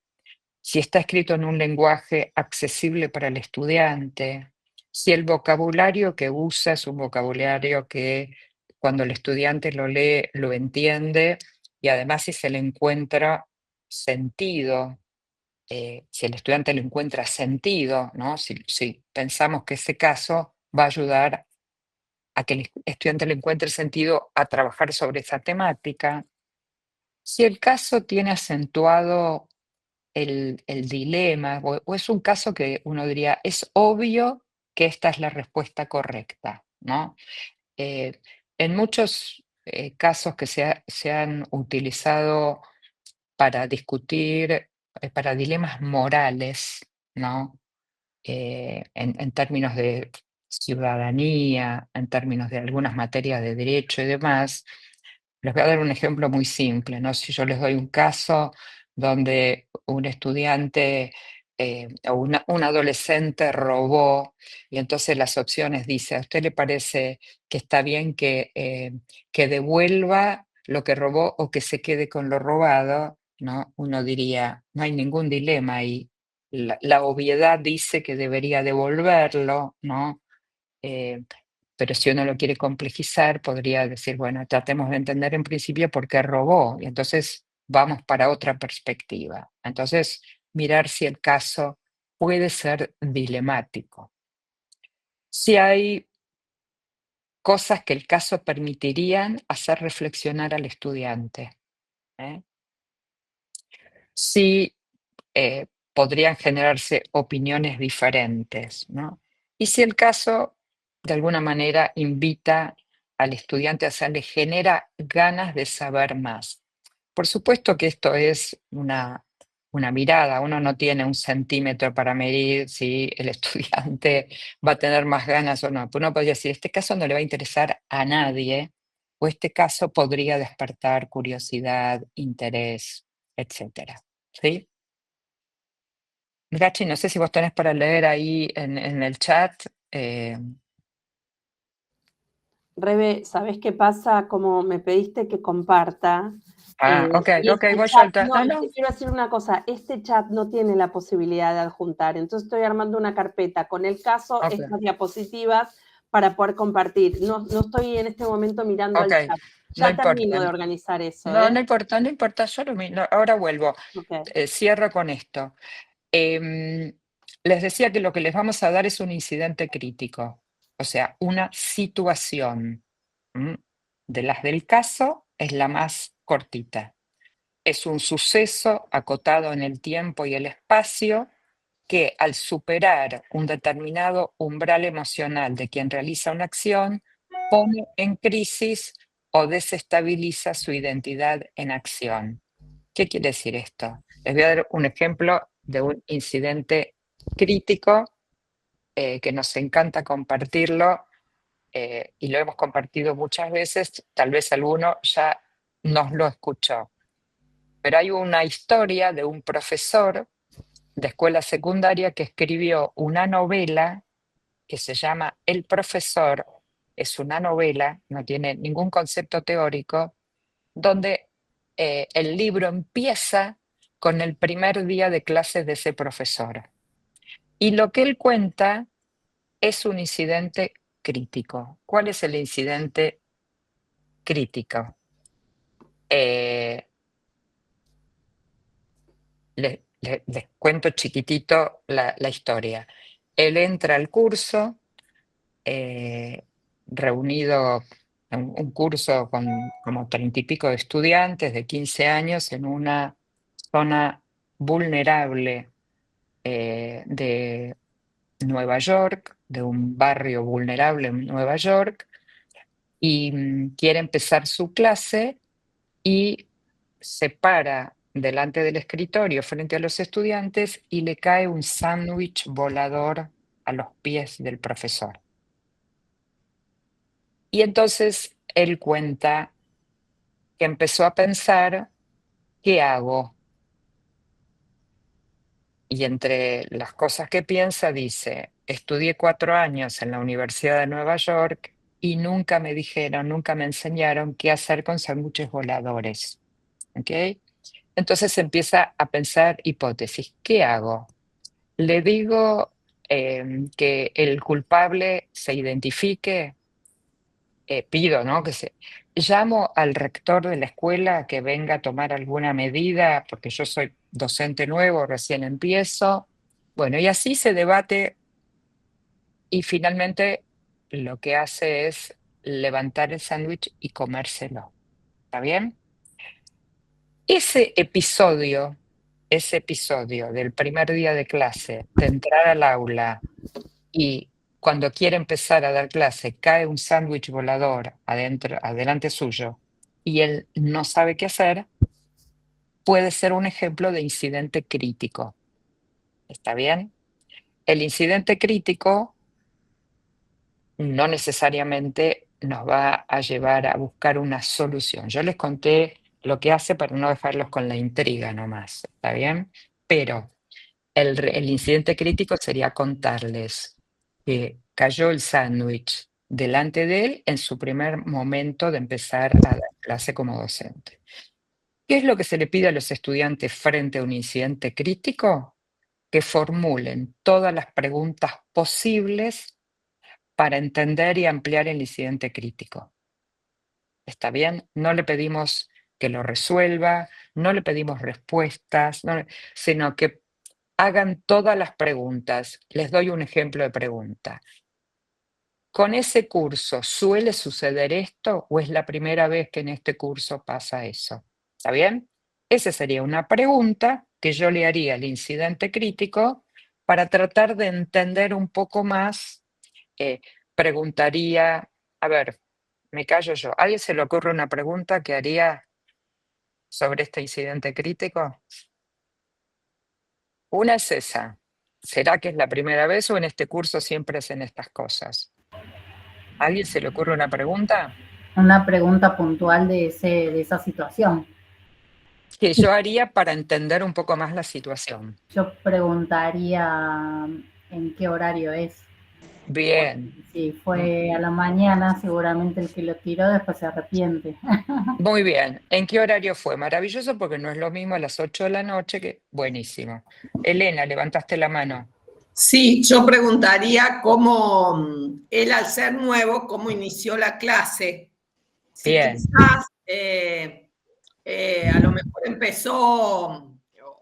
si está escrito en un lenguaje accesible para el estudiante, si el vocabulario que usa es un vocabulario que cuando el estudiante lo lee lo entiende y además si se le encuentra sentido, si el estudiante le encuentra sentido, ¿no? Si pensamos que ese caso va a ayudar a que el estudiante le encuentre sentido a trabajar sobre esa temática. Si el caso tiene acentuado el dilema, o es un caso que uno diría, es obvio que esta es la respuesta correcta, ¿no? Eh, en muchos casos que se han utilizado para discutir, para dilemas morales, ¿no? En términos de ciudadanía, en términos de algunas materias de derecho y demás, les voy a dar un ejemplo muy simple, ¿no? Si yo les doy un caso donde un estudiante o un adolescente robó y entonces las opciones dice, ¿a usted le parece que está bien que devuelva lo que robó o que se quede con lo robado? ¿No? Uno diría, no hay ningún dilema ahí. La obviedad dice que debería devolverlo, ¿no? Eh, pero si uno lo quiere complejizar, podría decir, bueno, tratemos de entender en principio por qué robó, y entonces vamos para otra perspectiva. Entonces, mirar si el caso puede ser dilemático. Si hay cosas que el caso permitirían hacer reflexionar al estudiante. ¿eh? Si podrían generarse opiniones diferentes, ¿no? Y si el caso de alguna manera invita al estudiante, o sea, le genera ganas de saber más. Por supuesto que esto es una mirada, uno no tiene un centímetro para medir si el estudiante va a tener más ganas o no. Pero uno podría decir, este caso no le va a interesar a nadie, o este caso podría despertar curiosidad, interés, etcétera. ¿Sí? Gachi, no sé si vos tenés para leer ahí en el chat. Rebe, ¿sabés qué pasa? Como me pediste que comparta. Ok, Y este voy chat, yo. no, te quiero decir una cosa, este chat no tiene la posibilidad de adjuntar, entonces estoy armando una carpeta con el caso, Ok, estas diapositivas, para poder compartir. No estoy en este momento mirando al ok, chat. no Ya termino importa. de organizar eso, No, no importa, no importa, ahora vuelvo. Ok. Cierro con esto. Les decía que lo que les vamos a dar es un incidente crítico, o sea, una situación. ¿M? De las del caso es la más cortita. Es un suceso acotado en el tiempo y el espacio que al superar un determinado umbral emocional de quien realiza una acción, pone en crisis o desestabiliza su identidad en acción. ¿Qué quiere decir esto? Les voy a dar un ejemplo de un incidente crítico que nos encanta compartirlo y lo hemos compartido muchas veces, tal vez alguno ya nos lo escuchó. Pero hay una historia de un profesor de escuela secundaria que escribió una novela que se llama El profesor. Es una novela, no tiene ningún concepto teórico, donde el libro empieza con el primer día de clases de ese profesor. Y lo que él cuenta es un incidente crítico. ¿Cuál es el incidente crítico? Eh, les cuento chiquitito la historia. Él entra al curso, eh, reunido en un curso con como 30 y pico de estudiantes de 15 años en una zona vulnerable de Nueva York, de un barrio vulnerable en Nueva York, y quiere empezar su clase y se para delante del escritorio frente a los estudiantes y le cae un sándwich volador a los pies del profesor. Y entonces él cuenta que empezó a pensar, ¿qué hago? Y entre las cosas que piensa dice, estudié 4 años en la Universidad de Nueva York y nunca me dijeron, nunca me enseñaron qué hacer con sándwiches voladores. ¿Ok? Entonces empieza a pensar hipótesis. ¿Qué hago? Le digo que el culpable se identifique, pido, ¿no? Llamo al rector de la escuela que venga a tomar alguna medida, porque yo soy docente nuevo, recién empiezo. Bueno, y así se debate y finalmente lo que hace es levantar el sándwich y comérselo. ¿Está bien? Ese episodio del primer día de clase, de entrar al aula y cuando quiere empezar a dar clase, cae un sándwich volador adelante suyo y él no sabe qué hacer, puede ser un ejemplo de incidente crítico. ¿Está bien? El incidente crítico no necesariamente nos va a llevar a buscar una solución. Yo les conté lo que hace para no dejarlos con la intriga nomás, ¿está bien? Pero el incidente crítico sería contarles que cayó el sándwich delante de él en su primer momento de empezar a dar clase como docente. ¿Qué es lo que se le pide a los estudiantes frente a un incidente crítico? Que formulen todas las preguntas posibles para entender y ampliar el incidente crítico. ¿Está bien? No le pedimos que lo resuelva, no le pedimos respuestas, sino que hagan todas las preguntas. Les doy un ejemplo de pregunta. ¿Con ese curso suele suceder esto o es la primera vez que en este curso pasa eso? ¿Está bien? Esa sería una pregunta que yo le haría al incidente crítico para tratar de entender un poco más. eh, Preguntaría, a ver, me callo yo. ¿A alguien se le ocurre una pregunta que haría sobre este incidente crítico? Una es esa. ¿Será que es la primera vez o en este curso siempre hacen estas cosas? ¿A alguien se le ocurre una pregunta? Una pregunta puntual de esa situación. Que yo haría para entender un poco más la situación. Yo preguntaría en qué horario es. Bien. Si fue a la mañana, seguramente el que lo tiró después se arrepiente. Muy bien. ¿En qué horario fue? Maravilloso porque no es lo mismo a las 8 de la noche que... Buenísimo. Elena, levantaste la mano. Sí, yo preguntaría cómo él al ser nuevo, cómo inició la clase. Si Bien. quizás a lo mejor empezó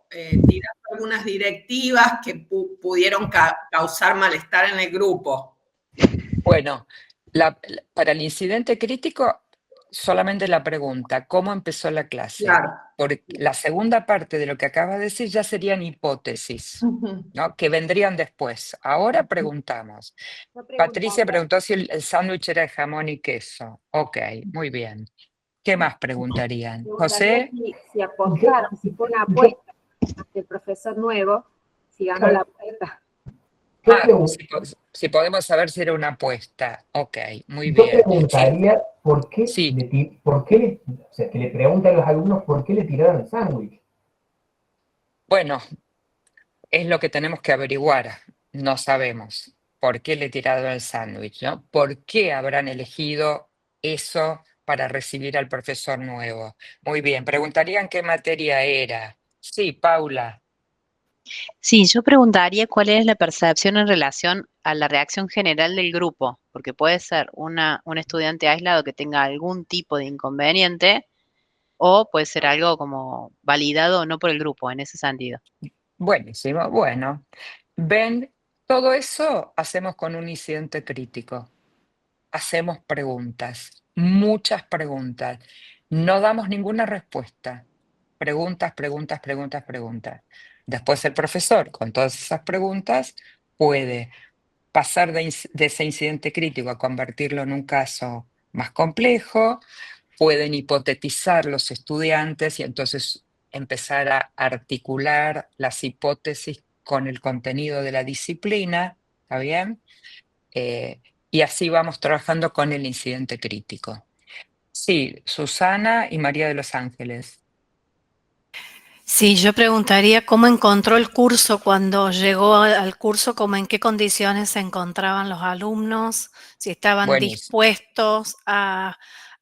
tirando algunas directivas que pudieron causar malestar en el grupo. Bueno, para el incidente crítico, solamente la pregunta, ¿cómo empezó la clase? Claro. Porque la segunda parte de lo que acaba de decir ya serían hipótesis, ¿no? Que vendrían después. Ahora preguntamos. Patricia preguntó si el sándwich era de jamón y queso. Ok, muy bien. ¿Qué más preguntarían? José, si apostaron, si fue una apuesta del profesor nuevo, si ganó la apuesta. si podemos saber si era una apuesta. Ok, muy Yo bien. preguntaría por qué, Sí. o sea, que le pregunten a los alumnos por qué le tiraron el sándwich. Bueno, es lo que tenemos que averiguar. No sabemos por qué le tiraron el sándwich, ¿no? ¿Por qué habrán elegido eso para recibir al profesor nuevo? Muy bien, preguntarían qué materia era. Sí, Paula. Sí, yo preguntaría cuál es la percepción en relación a la reacción general del grupo, porque puede ser un estudiante aislado que tenga algún tipo de inconveniente o puede ser algo como validado o no por el grupo en ese sentido. Buenísimo, bueno. Ven, todo eso hacemos con un incidente crítico. Hacemos preguntas, muchas preguntas. No damos ninguna respuesta. Preguntas, preguntas, preguntas, preguntas. Después el profesor, con todas esas preguntas, puede pasar de ese incidente crítico a convertirlo en un caso más complejo, pueden hipotetizar los estudiantes y entonces empezar a articular las hipótesis con el contenido de la disciplina, ¿está bien? Y así vamos trabajando con el incidente crítico. Sí, Susana y María de los Ángeles. Sí, yo preguntaría cómo encontró el curso cuando llegó al curso, como en qué condiciones se encontraban los alumnos, si estaban Buenísimo. dispuestos a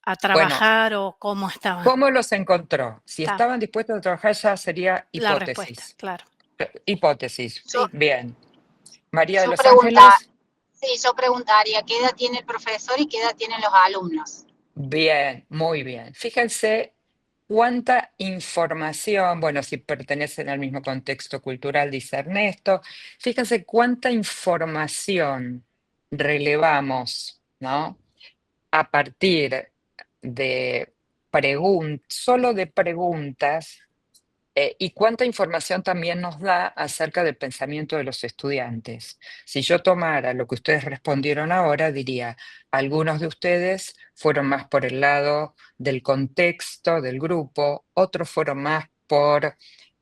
Bueno, trabajar o cómo estaban. ¿cómo los encontró? Si Está. estaban dispuestos a trabajar ya sería La respuesta, hipótesis. claro. Hipótesis. Sí. Bien. María de Yo los Ángeles. Sí, yo preguntaría qué edad tiene el profesor y qué edad tienen los alumnos. Bien, muy bien. Fíjense cuánta información, bueno, si pertenecen al mismo contexto cultural, dice Ernesto, fíjense cuánta información relevamos, ¿no? A partir de solo de preguntas, y cuánta información también nos da acerca del pensamiento de los estudiantes. Si yo tomara lo que ustedes respondieron ahora, diría, algunos de ustedes fueron más por el lado del contexto del grupo, otros fueron más por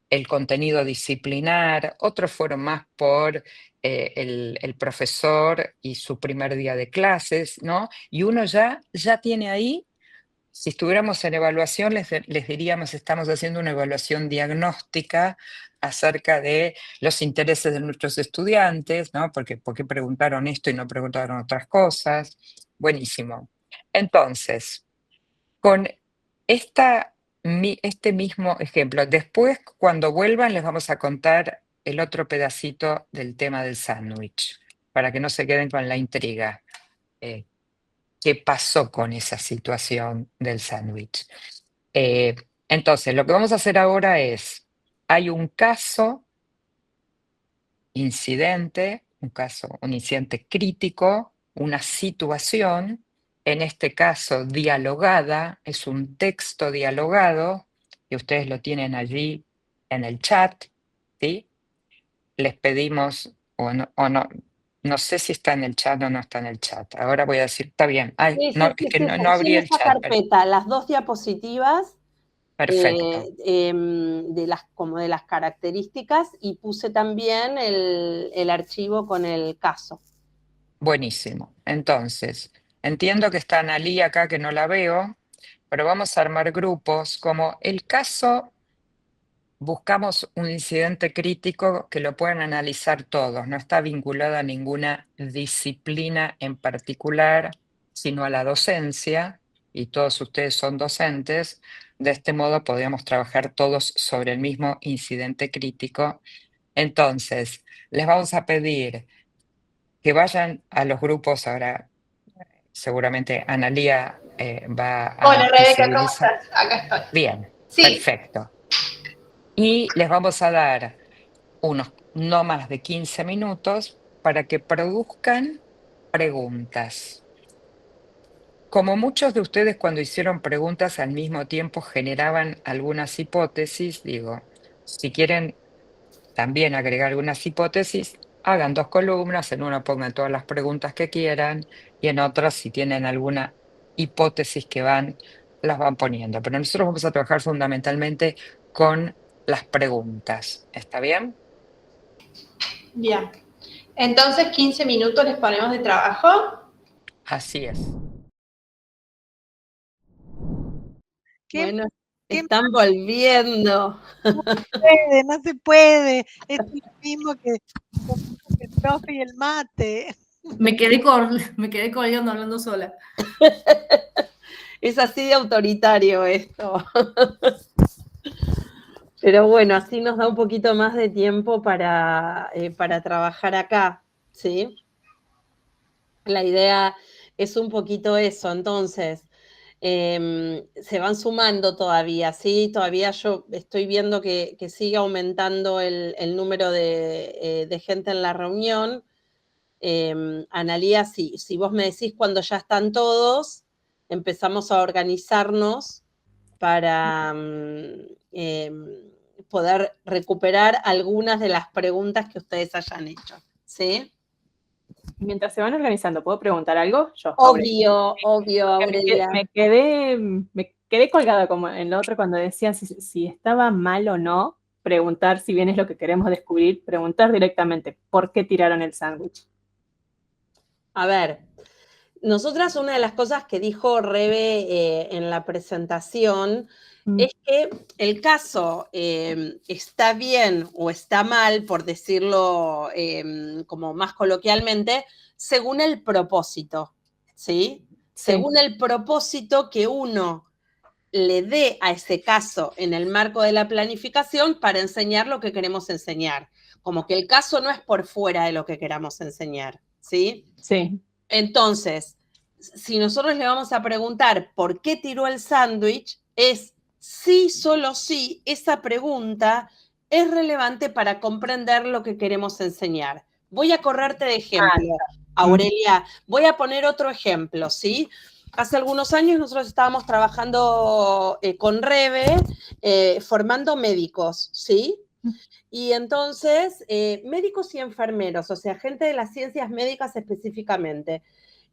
el contenido disciplinar, otros fueron más por el profesor y su primer día de clases, ¿no? Y uno ya tiene ahí. Si estuviéramos en evaluación, les diríamos, estamos haciendo una evaluación diagnóstica acerca de los intereses de nuestros estudiantes, ¿no? Porque ¿por qué preguntaron esto y no preguntaron otras cosas? Buenísimo. Entonces, con este mismo ejemplo, después cuando vuelvan les vamos a contar el otro pedacito del tema del sándwich, para que no se queden con la intriga. ¿Qué pasó con esa situación del sándwich? Entonces, lo que vamos a hacer ahora es, hay un caso, incidente, un incidente crítico, una situación, en este caso dialogada, es un texto dialogado, que ustedes lo tienen allí en el chat, ¿sí? Les pedimos, no sé si está en el chat o no está en el chat. Ahora voy a decir, está bien. Ay, Sí, no, sí, es sí, que sí, no allí abrí en el esa chat. carpeta, las dos diapositivas Perfecto. como de las características y puse también el archivo con el caso. Buenísimo. Entonces, entiendo que está Analí acá, que no la veo, pero vamos a armar grupos como el caso buscamos un incidente crítico que lo puedan analizar todos, no está vinculado a ninguna disciplina en particular, sino a la docencia, y todos ustedes son docentes. De este modo podríamos trabajar todos sobre el mismo incidente crítico. Entonces, les vamos a pedir que vayan a los grupos ahora. Seguramente Analía va a Hola Rebeca, ¿cómo visibilizar. estás? Acá estoy. Bien, Sí, perfecto. Y les vamos a dar unos no más de 15 minutos para que produzcan preguntas. Como muchos de ustedes cuando hicieron preguntas al mismo tiempo generaban algunas hipótesis, digo, si quieren también agregar algunas hipótesis, hagan 2 columnas, en una pongan todas las preguntas que quieran y en otras, si tienen alguna hipótesis que las van poniendo. Pero nosotros vamos a trabajar fundamentalmente con las preguntas. ¿Está bien? bien. Entonces, 15 minutos les ponemos de trabajo. Así es. Bueno, están volviendo. No se puede. Es lo mismo que el profe y el mate. Me quedé colgando hablando sola. Es así de autoritario esto. Pero bueno, así nos da un poquito más de tiempo para trabajar acá, ¿sí? La idea es un poquito eso. Entonces, se van sumando todavía, ¿sí? Todavía yo estoy viendo que sigue aumentando el número de gente en la reunión. Analía, si vos me decís cuando ya están todos, empezamos a organizarnos para poder recuperar algunas de las preguntas que ustedes hayan hecho, ¿sí? Mientras se van organizando, ¿puedo preguntar algo? Yo, Obvio, Aurelia. Me quedé colgada como en lo otro cuando decían si estaba mal o no, preguntar si bien es lo que queremos descubrir, preguntar directamente por qué tiraron el sándwich. A ver, nosotras una de las cosas que dijo Rebe en la presentación es que el caso está bien o está mal, por decirlo como más coloquialmente, según el propósito, ¿sí? Según el propósito que uno le dé a ese caso en el marco de la planificación para enseñar lo que queremos enseñar. Como que el caso no es por fuera de lo que queramos enseñar, ¿sí? Sí. Entonces, si nosotros le vamos a preguntar por qué tiró el sándwich, es sí, solo sí, esa pregunta es relevante para comprender lo que queremos enseñar. Voy a correrte de ejemplo, Aurelia. Voy a poner otro ejemplo, ¿sí? Hace algunos años nosotros estábamos trabajando con Rebe, formando médicos, ¿sí? Y entonces, médicos y enfermeros, o sea, gente de las ciencias médicas específicamente.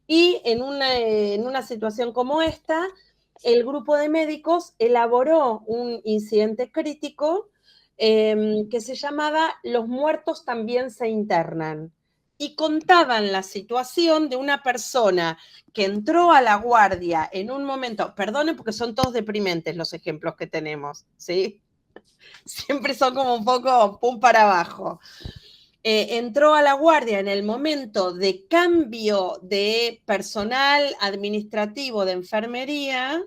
Y en una situación como esta, el grupo de médicos elaboró un incidente crítico que se llamaba Los muertos también se internan. Y contaban la situación de una persona que entró a la guardia en un momento, perdonen porque son todos deprimentes los ejemplos que tenemos, ¿sí? Siempre son como un poco pum para abajo. Entró a la guardia en el momento de cambio de personal administrativo de enfermería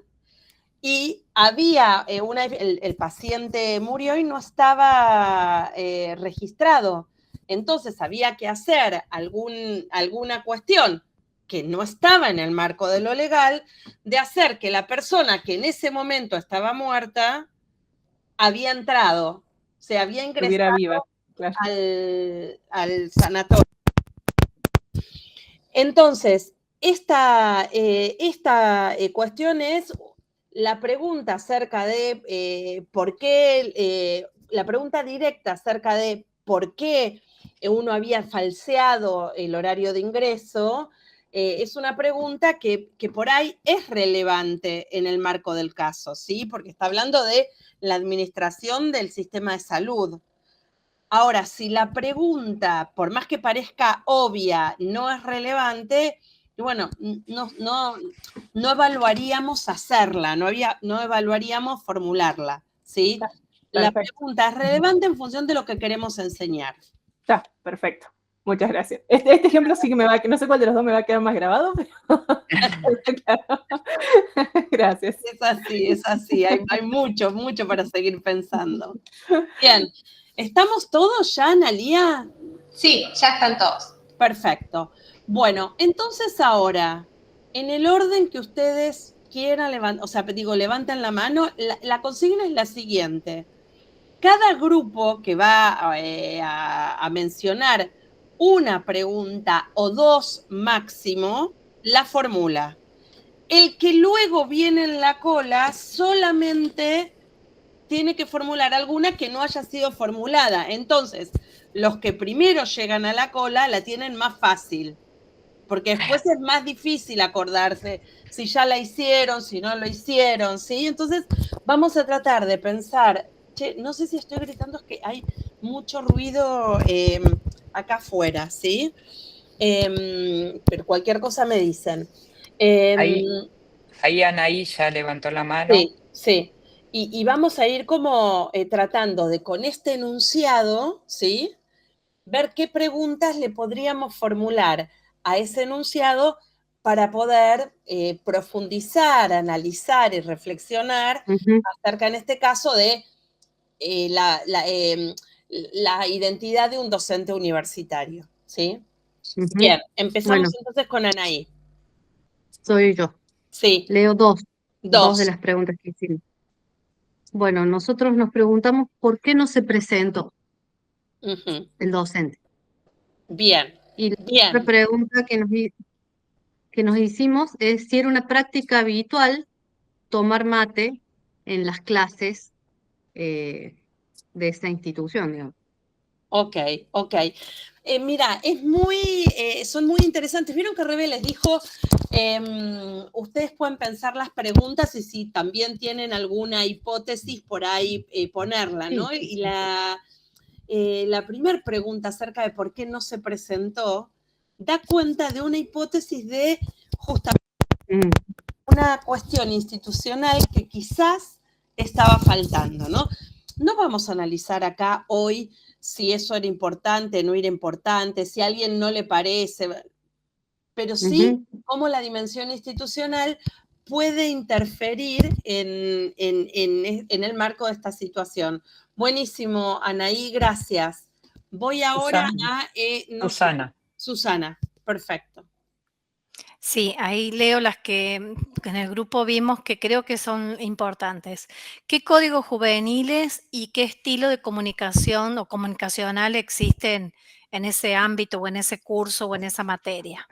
y había el paciente murió y no estaba registrado. Entonces había que hacer alguna cuestión que no estaba en el marco de lo legal, de hacer que la persona que en ese momento estaba muerta había entrado, se había ingresado viva, claro. al sanatorio. Entonces, esta cuestión es la pregunta acerca de por qué, la pregunta directa acerca de por qué uno había falseado el horario de ingreso, es una pregunta que por ahí es relevante en el marco del caso, ¿sí? Porque está hablando de la administración del sistema de salud. Ahora, si la pregunta, por más que parezca obvia, no es relevante, bueno, no evaluaríamos hacerla, no evaluaríamos formularla, ¿sí? La Perfecto. pregunta es relevante en función de lo que queremos enseñar. Está, perfecto. Muchas gracias. Este ejemplo sí que me va a quedar, no sé cuál de los dos me va a quedar más grabado, pero claro. Gracias. Es así. Hay mucho para seguir pensando. Bien. ¿Estamos todos ya, Analía? Sí, ya están todos. Perfecto. Bueno, entonces ahora, en el orden que ustedes quieran levantar, o sea, digo, levanten la mano, la consigna es la siguiente. Cada grupo que va a mencionar una pregunta o dos máximo, la formula. El que luego viene en la cola solamente tiene que formular alguna que no haya sido formulada. Entonces, los que primero llegan a la cola la tienen más fácil, porque después es más difícil acordarse si ya la hicieron, si no lo hicieron, ¿sí? Entonces, vamos a tratar de pensar, che, no sé si estoy gritando, es que hay mucho ruido acá afuera, ¿sí? Pero cualquier cosa me dicen. Ahí Anaí ya levantó la mano. Sí, sí. Y vamos a ir como tratando de, con este enunciado, ¿sí? Ver qué preguntas le podríamos formular a ese enunciado para poder profundizar, analizar y reflexionar acerca, en este caso, de la identidad de un docente universitario, ¿sí? Bien, empezamos entonces con Anaí. Soy yo. Sí. Leo dos Dos. de las preguntas que hicimos. Bueno, nosotros nos preguntamos por qué no se presentó el docente. Bien. Y la otra pregunta que nos hicimos es si era una práctica habitual tomar mate en las clases de esta institución, digamos. Ok. Mira, son muy interesantes. Vieron que Rebe les dijo, ustedes pueden pensar las preguntas y si también tienen alguna hipótesis por ahí ponerla, ¿no? Sí. Y la primera pregunta acerca de por qué no se presentó da cuenta de una hipótesis de justamente una cuestión institucional que quizás estaba faltando, ¿no? No vamos a analizar acá hoy si eso era importante, no era importante, si a alguien no le parece, pero sí cómo la dimensión institucional puede interferir en el marco de esta situación. Buenísimo, Anaí, gracias. Voy ahora a... Susana, perfecto. Sí, ahí leo las que en el grupo vimos que creo que son importantes. ¿Qué códigos juveniles y qué estilo de comunicación o comunicacional existen en ese ámbito o en ese curso o en esa materia?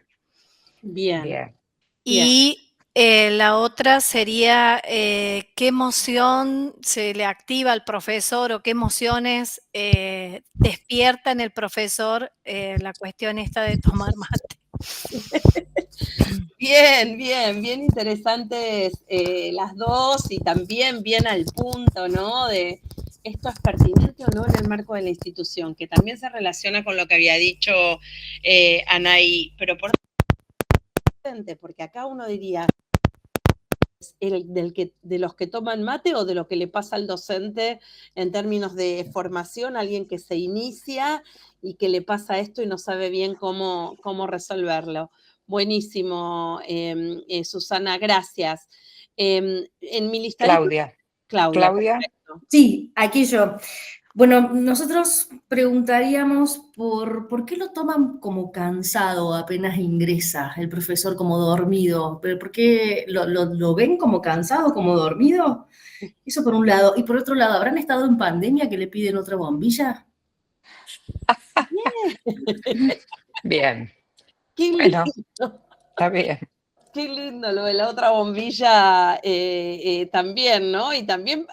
Bien. Y la otra sería qué emoción se le activa al profesor o qué emociones despierta en el profesor la cuestión esta de tomar mate. Bien interesantes las dos y también bien al punto, ¿no? De esto es pertinente o no en el marco de la institución, que también se relaciona con lo que había dicho Anaí, pero porque acá uno diría, de los que toman mate o de lo que le pasa al docente en términos de formación, alguien que se inicia y que le pasa esto y no sabe bien cómo resolverlo. Buenísimo, Susana, gracias. En mi lista. Claudia. Sí, aquí yo. Bueno, nosotros preguntaríamos por qué lo toman como cansado apenas ingresa el profesor, como dormido. ¿Pero por qué lo ven como cansado, como dormido? Eso por un lado. Y por otro lado, ¿habrán estado en pandemia que le piden otra bombilla? Bien. Qué bueno, lindo. está bien. Qué lindo lo de la otra bombilla también, ¿no? Y también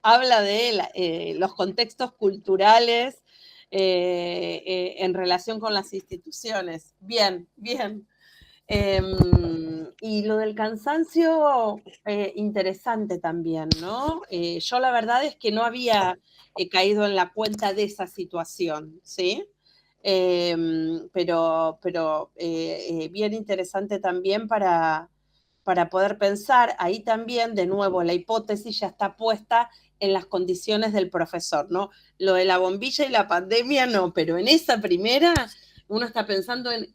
habla de los contextos culturales en relación con las instituciones. Bien. Y lo del cansancio, interesante también, ¿no? Yo la verdad es que no había caído en la cuenta de esa situación, ¿sí? Pero bien interesante también para poder pensar, ahí también, de nuevo, la hipótesis ya está puesta en las condiciones del profesor, ¿no? Lo de la bombilla y la pandemia no, pero en esa primera uno está pensando en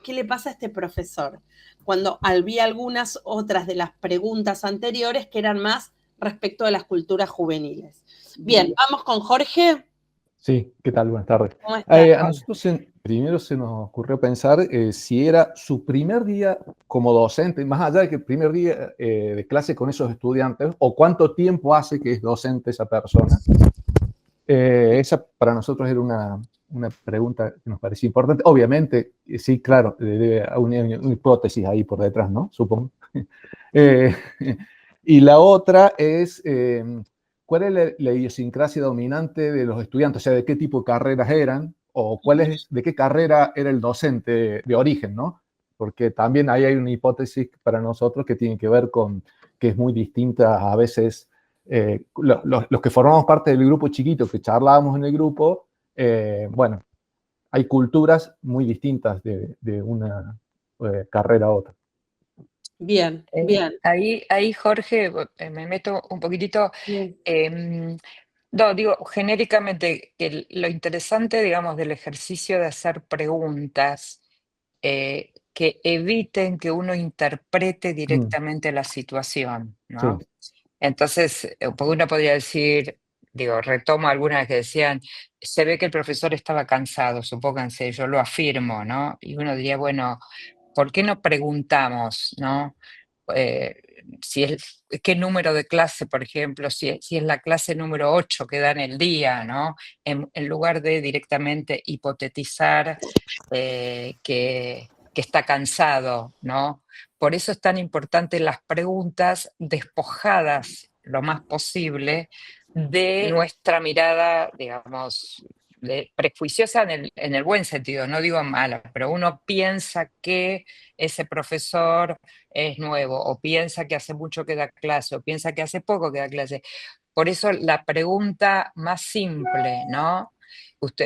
qué le pasa a este profesor. Cuando había algunas otras de las preguntas anteriores que eran más respecto de las culturas juveniles. Bien, vamos con Jorge. Sí, ¿qué tal? Buenas tardes. ¿Cómo estás? A nosotros primero se nos ocurrió pensar si era su primer día como docente, más allá de que el primer día de clase con esos estudiantes, o cuánto tiempo hace que es docente esa persona. Esa para nosotros era una pregunta que nos parecía importante. Obviamente, sí, claro, debe haber una hipótesis ahí por detrás, ¿no? Supongo. Y la otra es, ¿cuál es la idiosincrasia dominante de los estudiantes? O sea, ¿de qué tipo de carreras eran? ¿O de qué carrera era el docente de origen, ¿no? Porque también ahí hay una hipótesis para nosotros que tiene que ver con que es muy distinta a veces. Los que formamos parte del grupo chiquito, que charlábamos en el grupo, bueno, hay culturas muy distintas de una carrera a otra. Bien, bien. Ahí, Jorge, me meto un poquitito. No, digo, genéricamente, que lo interesante, digamos, del ejercicio de hacer preguntas que eviten que uno interprete directamente la situación, ¿no? Sí. Entonces, porque uno podría decir, digo, retomo algunas que decían, se ve que el profesor estaba cansado, supónganse, yo lo afirmo, ¿no? Y uno diría, bueno, ¿por qué no preguntamos, ¿no? Si es, qué número de clase, por ejemplo, si es la clase número 8 que da en el día, ¿no? En lugar de directamente hipotetizar que está cansado, ¿no? Por eso es tan importante las preguntas despojadas lo más posible de nuestra mirada, digamos, prejuiciosa en el buen sentido, no digo mala, pero uno piensa que ese profesor es nuevo, o piensa que hace mucho que da clase, o piensa que hace poco que da clase. Por eso la pregunta más simple, ¿no?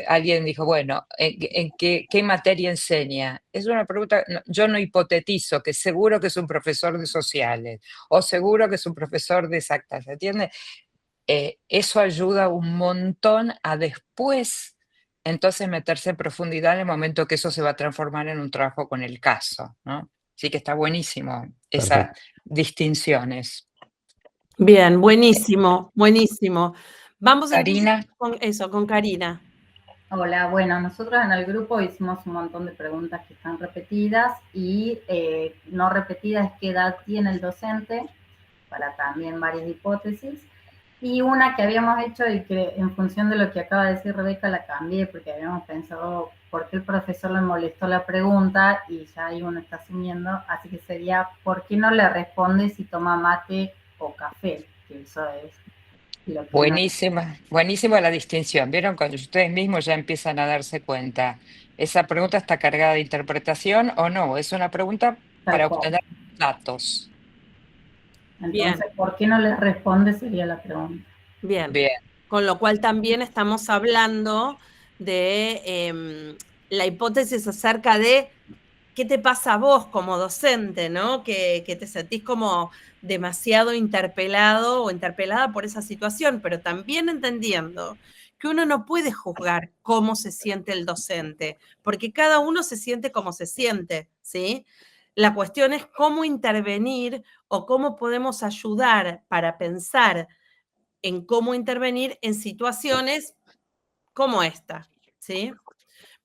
Alguien dijo, bueno, ¿en qué materia enseña? Es una pregunta, yo no hipotetizo que seguro que es un profesor de sociales, o seguro que es un profesor de exactas, ¿entiendes? Eso ayuda un montón a después, entonces, meterse en profundidad en el momento que eso se va a transformar en un trabajo con el caso, ¿no? Así que está buenísimo esas distinciones. Bien, buenísimo, buenísimo. Vamos Karina. con Karina. Hola, bueno, nosotros en el grupo hicimos un montón de preguntas que están repetidas y no repetidas es qué edad tiene el docente, para también varias hipótesis. Y una que habíamos hecho y que en función de lo que acaba de decir Rebeca la cambié porque habíamos pensado por qué el profesor le molestó la pregunta y ya ahí uno está asumiendo, así que sería ¿por qué no le responde si toma mate o café? Que eso es lo que Buenísima, buenísima la distinción. ¿Vieron? Cuando ustedes mismos ya empiezan a darse cuenta, ¿esa pregunta está cargada de interpretación o no? Es una pregunta para obtener datos. Entonces, ¿por qué no le responde? Sería la pregunta. Bien. Bien. Con lo cual también estamos hablando de la hipótesis acerca de qué te pasa a vos como docente, ¿no? Que te sentís como demasiado interpelado o interpelada por esa situación, pero también entendiendo que uno no puede juzgar cómo se siente el docente, porque cada uno se siente como se siente, ¿sí? La cuestión es cómo intervenir o cómo podemos ayudar para pensar en cómo intervenir en situaciones como esta, ¿sí?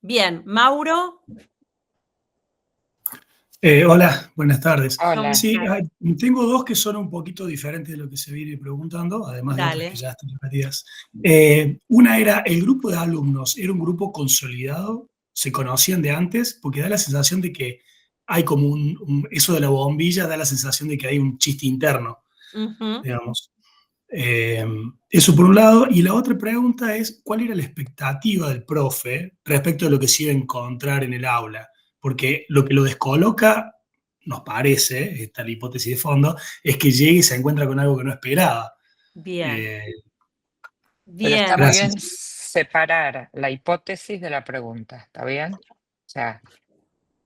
Bien, Mauro. Hola, buenas tardes. Hola. Sí, tengo dos que son un poquito diferentes de lo que se viene preguntando, además de otras que ya están repetidas. Una era, ¿el grupo de alumnos era un grupo consolidado? ¿Se conocían de antes? Porque da la sensación de que hay como eso de la bombilla da la sensación de que hay un chiste interno, digamos. Eso por un lado. Y la otra pregunta es, ¿cuál era la expectativa del profe respecto a lo que se iba a encontrar en el aula? Porque lo que lo descoloca, nos parece, esta es la hipótesis de fondo, es que llegue y se encuentra con algo que no esperaba. Bien. Pero está muy bien separar la hipótesis de la pregunta, ¿está bien? O sea,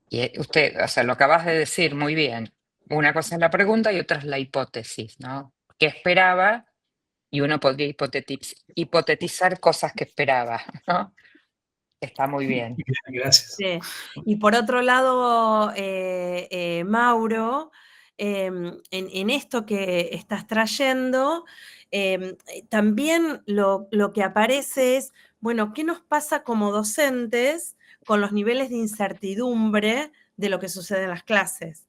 y usted, o sea, lo acabas de decir muy bien. Una cosa es la pregunta y otra es la hipótesis, ¿no? ¿Qué esperaba y uno podría hipotetizar cosas que esperaba, ¿no? Está muy bien. Gracias. Sí. Y por otro lado, Mauro, en esto que estás trayendo, también lo que aparece es, bueno, ¿qué nos pasa como docentes con los niveles de incertidumbre de lo que sucede en las clases?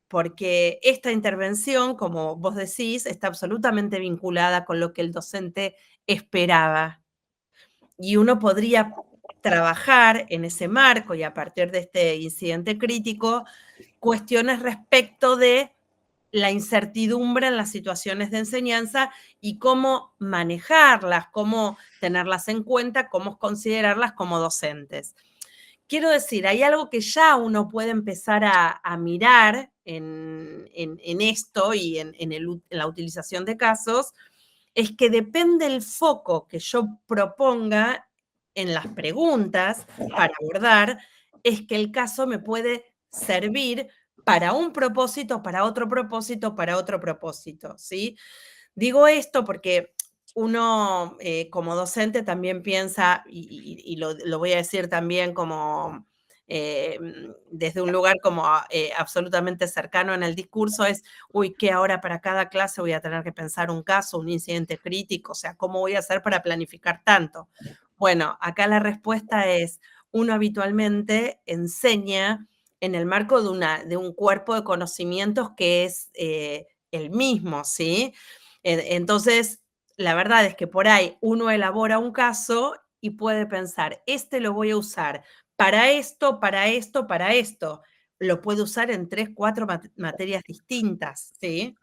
Porque esta intervención, como vos decís, está absolutamente vinculada con lo que el docente esperaba. Y uno podría trabajar en ese marco y a partir de este incidente crítico, cuestiones respecto de la incertidumbre en las situaciones de enseñanza y cómo manejarlas, cómo tenerlas en cuenta, cómo considerarlas como docentes. Quiero decir, hay algo que ya uno puede empezar a mirar en esto y en la utilización de casos, es que depende el foco que yo proponga en las preguntas para abordar, es que el caso me puede servir para un propósito, para otro propósito, para otro propósito, ¿sí? Digo esto porque uno como docente también piensa, y lo voy a decir también como desde un lugar como absolutamente cercano en el discurso, es, uy, ¿qué ahora para cada clase voy a tener que pensar un caso, un incidente crítico? O sea, ¿cómo voy a hacer para planificar tanto? Bueno, acá la respuesta es, uno habitualmente enseña en el marco de un cuerpo de conocimientos que es el mismo, ¿sí? Entonces, la verdad es que por ahí uno elabora un caso y puede pensar, este lo voy a usar para esto, para esto, para esto. Lo puede usar en 3, 4 materias distintas, ¿sí?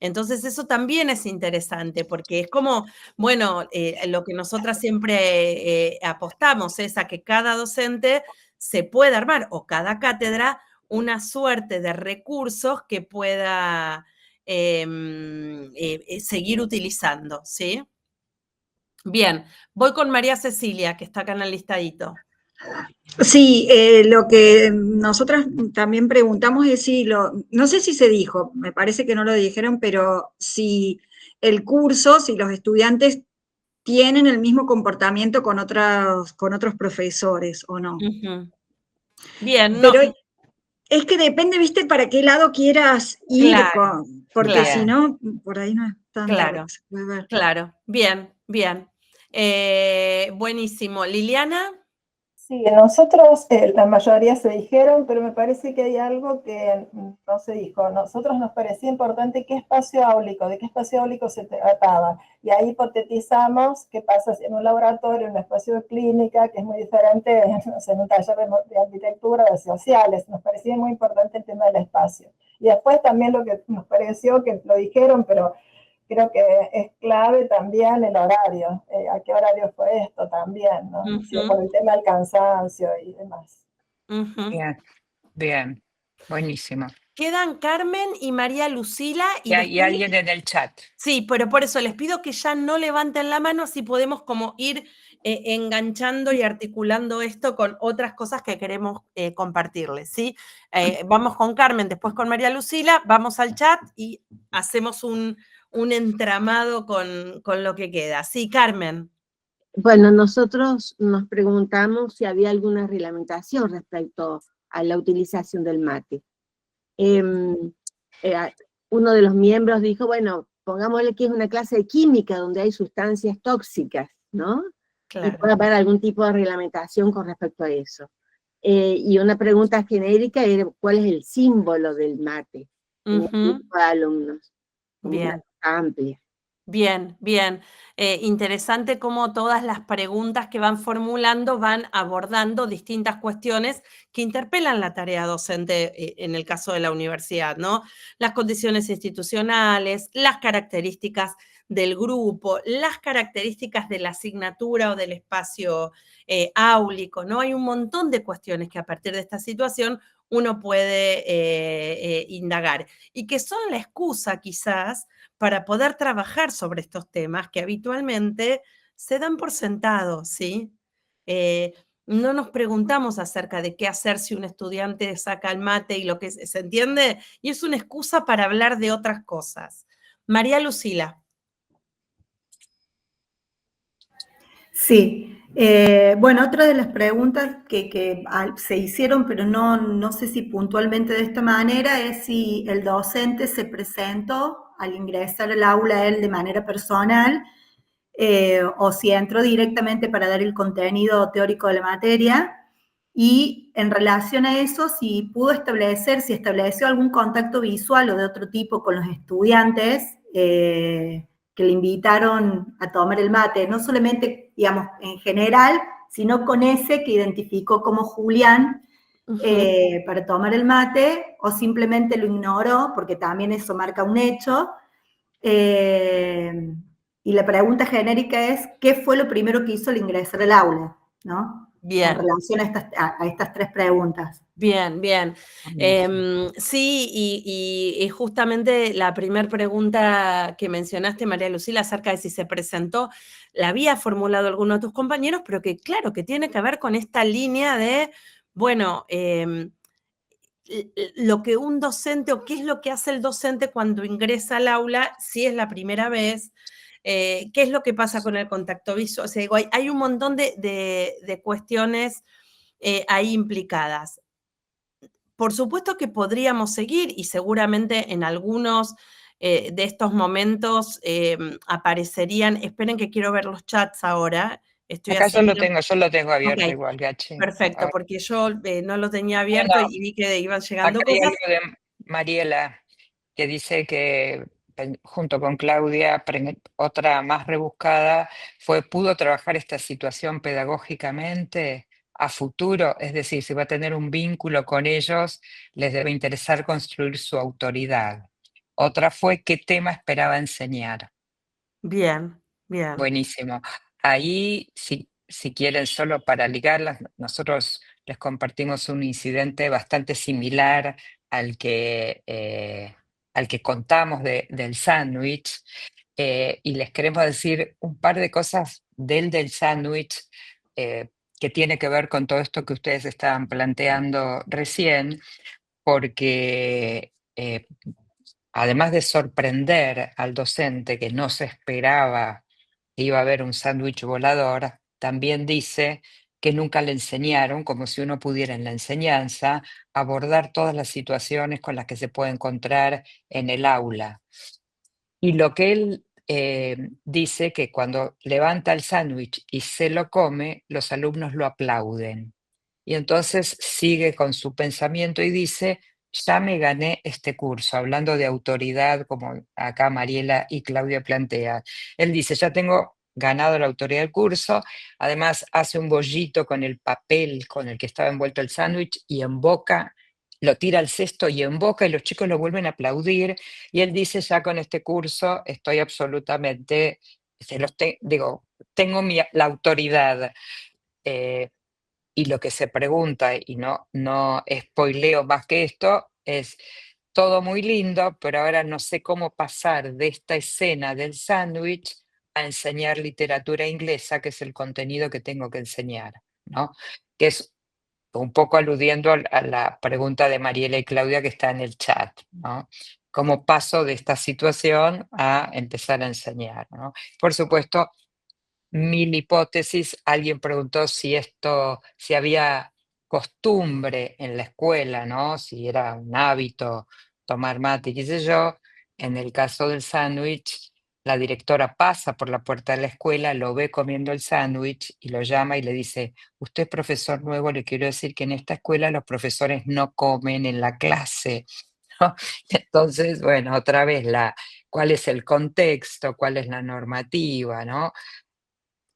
Entonces, eso también es interesante porque es como, bueno, lo que nosotras siempre apostamos es a que cada docente se pueda armar, o cada cátedra, una suerte de recursos que pueda seguir utilizando, ¿sí? Bien, voy con María Cecilia, que está acá en el listadito. Sí, lo que nosotras también preguntamos es si no sé si se dijo, me parece que no lo dijeron, pero si el curso, si los estudiantes tienen el mismo comportamiento con otros profesores o no. Bien, pero es que depende, viste, para qué lado quieras ir, claro, porque claro. si no, por ahí no es tan Claro, se puede ver. claro. Bien, bien. Buenísimo. ¿Liliana? Sí, nosotros, la mayoría se dijeron, pero me parece que hay algo que no se dijo. Nosotros nos parecía importante qué espacio áulico, de qué espacio áulico se trataba. Y ahí hipotetizamos qué pasa en un laboratorio, en un espacio de clínica, que es muy diferente, no sé, en un taller de arquitectura, de sociales. Nos parecía muy importante el tema del espacio. Y después también lo que nos pareció, que lo dijeron, pero creo que es clave también el horario. ¿A qué horario fue esto también? ¿No? Sí, por el tema del cansancio y demás. Bien, bien, buenísimo. Quedan Carmen y María Lucila. Y hay alguien en el chat. Sí, pero por eso les pido que ya no levanten la mano, así podemos como ir enganchando y articulando esto con otras cosas que queremos compartirles, ¿sí? Vamos con Carmen, después con María Lucila, vamos al chat y hacemos un entramado con lo que queda. Sí, Carmen. Bueno, nosotros nos preguntamos si había alguna reglamentación respecto a la utilización del mate. Uno de los miembros dijo, bueno, pongámosle que es una clase de química donde hay sustancias tóxicas, ¿no? Claro. Y puede haber algún tipo de reglamentación con respecto a eso. Y una pregunta genérica era, ¿cuál es el símbolo del mate en el grupo de alumnos? Como Bien. una cosa amplia. Bien, bien. Interesante cómo todas las preguntas que van formulando van abordando distintas cuestiones que interpelan la tarea docente en el caso de la universidad, ¿no? Las condiciones institucionales, las características del grupo, las características de la asignatura o del espacio áulico, ¿no? Hay un montón de cuestiones que a partir de esta situación uno puede indagar y que son la excusa quizás para poder trabajar sobre estos temas que habitualmente se dan por sentado, ¿sí? No nos preguntamos acerca de qué hacer si un estudiante saca el mate y lo que se entiende, y es una excusa para hablar de otras cosas. María Lucila. Sí. Bueno, otra de las preguntas que se hicieron, pero no sé si puntualmente de esta manera, es si el docente se presentó al ingresar al aula él de manera personal, o si entró directamente para dar el contenido teórico de la materia, y en relación a eso, si estableció algún contacto visual o de otro tipo con los estudiantes que le invitaron a tomar el mate, no solamente, digamos, en general, sino con ese que identificó como Julián para tomar el mate, o simplemente lo ignoró, porque también eso marca un hecho. Y la pregunta genérica es, ¿qué fue lo primero que hizo al ingresar al aula? ¿No? Bien. En relación a estas tres preguntas. Bien, bien. Sí, y justamente la primera pregunta que mencionaste, María Lucila, acerca de si se presentó, la había formulado alguno de tus compañeros, pero que claro, que tiene que ver con esta línea de, bueno, lo que un docente, o qué es lo que hace el docente cuando ingresa al aula, si es la primera vez, qué es lo que pasa con el contacto visual. O sea, digo, hay un montón de cuestiones ahí implicadas. Por supuesto que podríamos seguir, y seguramente en algunos de estos momentos aparecerían, esperen que quiero ver los chats ahora. Acá yo lo tengo abierto Ok, igual, Gachi. perfecto, porque yo no lo tenía abierto Bueno, y vi que iban acá llegando hay cosas. algo de Mariela, que dice que junto con Claudia, otra más rebuscada, pudo trabajar esta situación pedagógicamente a futuro, es decir, si va a tener un vínculo con ellos, les debe interesar construir su autoridad. Otra fue qué tema esperaba enseñar. Bien, bien. Buenísimo. Ahí, si quieren, solo para ligarlas, nosotros les compartimos un incidente bastante similar al que contamos del sándwich, y les queremos decir un par de cosas del sándwich que tiene que ver con todo esto que ustedes estaban planteando recién, porque además de sorprender al docente que no se esperaba que iba a haber un sándwich volador, también dice que nunca le enseñaron, como si uno pudiera en la enseñanza, abordar todas las situaciones con las que se puede encontrar en el aula. Y lo que él dice que cuando levanta el sándwich y se lo come, los alumnos lo aplauden. Y entonces sigue con su pensamiento y dice, ya me gané este curso, hablando de autoridad, como acá Mariela y Claudia plantean. Él dice, ya tengo ganado la autoridad del curso, además hace un bollito con el papel con el que estaba envuelto el sándwich y emboca, lo tira al cesto y emboca y los chicos lo vuelven a aplaudir. Y él dice, ya con este curso estoy absolutamente, tengo la autoridad. Y lo que se pregunta, y no spoileo más que esto, es todo muy lindo, pero ahora no sé cómo pasar de esta escena del sándwich a enseñar literatura inglesa, que es el contenido que tengo que enseñar, ¿no? Que es un poco aludiendo a la pregunta de Mariela y Claudia que está en el chat, ¿no? ¿Cómo paso de esta situación a empezar a enseñar, ¿no? Por supuesto, mil hipótesis. Alguien preguntó si había costumbre en la escuela, ¿no? Si era un hábito tomar mate, qué sé yo. En el caso del sándwich, la directora pasa por la puerta de la escuela, lo ve comiendo el sándwich y lo llama y le dice, usted es profesor nuevo, le quiero decir que en esta escuela los profesores no comen en la clase, ¿no? Entonces, bueno, otra vez, ¿cuál es el contexto? ¿Cuál es la normativa, no?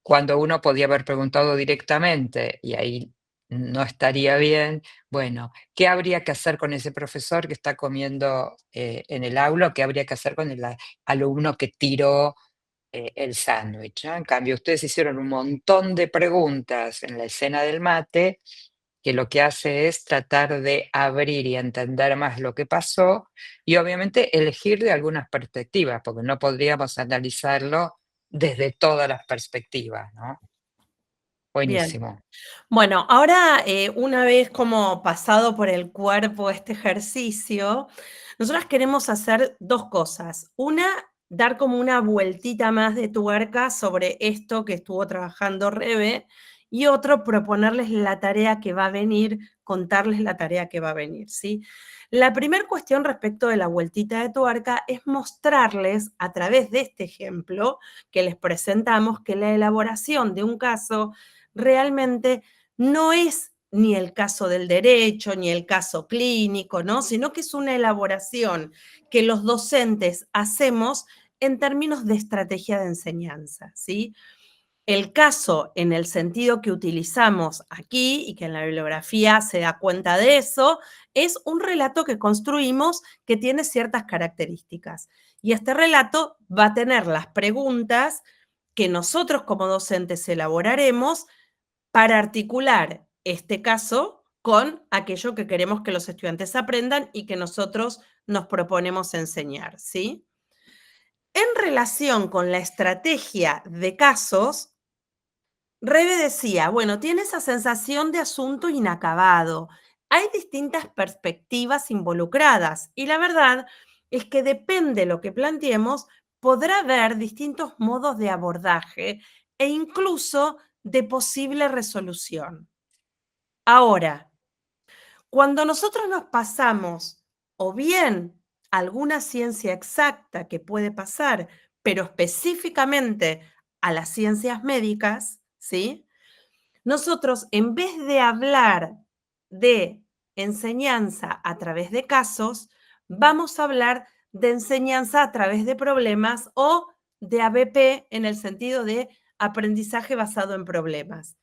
Cuando uno podía haber preguntado directamente, y ahí no estaría bien, bueno, ¿qué habría que hacer con ese profesor que está comiendo en el aula? ¿Qué habría que hacer con el alumno que tiró el sándwich, ¿no? En cambio, ustedes hicieron un montón de preguntas en la escena del mate, que lo que hace es tratar de abrir y entender más lo que pasó, y obviamente elegir de algunas perspectivas, porque no podríamos analizarlo desde todas las perspectivas, ¿no? Bien. Buenísimo. Bueno, ahora una vez como pasado por el cuerpo este ejercicio, nosotras queremos hacer dos cosas. Una, dar como una vueltita más de tuerca sobre esto que estuvo trabajando Rebe, y otro, proponerles la tarea que va a venir, contarles la tarea que va a venir, ¿sí? La primera cuestión respecto de la vueltita de tuerca es mostrarles, a través de este ejemplo que les presentamos, que la elaboración de un caso realmente no es ni el caso del derecho, ni el caso clínico, ¿no? Sino que es una elaboración que los docentes hacemos en términos de estrategia de enseñanza, ¿sí? El caso, en el sentido que utilizamos aquí, y que en la bibliografía se da cuenta de eso, es un relato que construimos que tiene ciertas características. Y este relato va a tener las preguntas que nosotros como docentes elaboraremos para articular este caso con aquello que queremos que los estudiantes aprendan y que nosotros nos proponemos enseñar, ¿sí? En relación con la estrategia de casos, Rebe decía, bueno, tiene esa sensación de asunto inacabado. Hay distintas perspectivas involucradas y la verdad es que depende de lo que planteemos, podrá haber distintos modos de abordaje e incluso de posible resolución. Ahora, cuando nosotros nos pasamos o bien alguna ciencia exacta que puede pasar, pero específicamente a las ciencias médicas, ¿sí? Nosotros, en vez de hablar de enseñanza a través de casos, vamos a hablar de enseñanza a través de problemas o de ABP en el sentido de aprendizaje basado en problemas.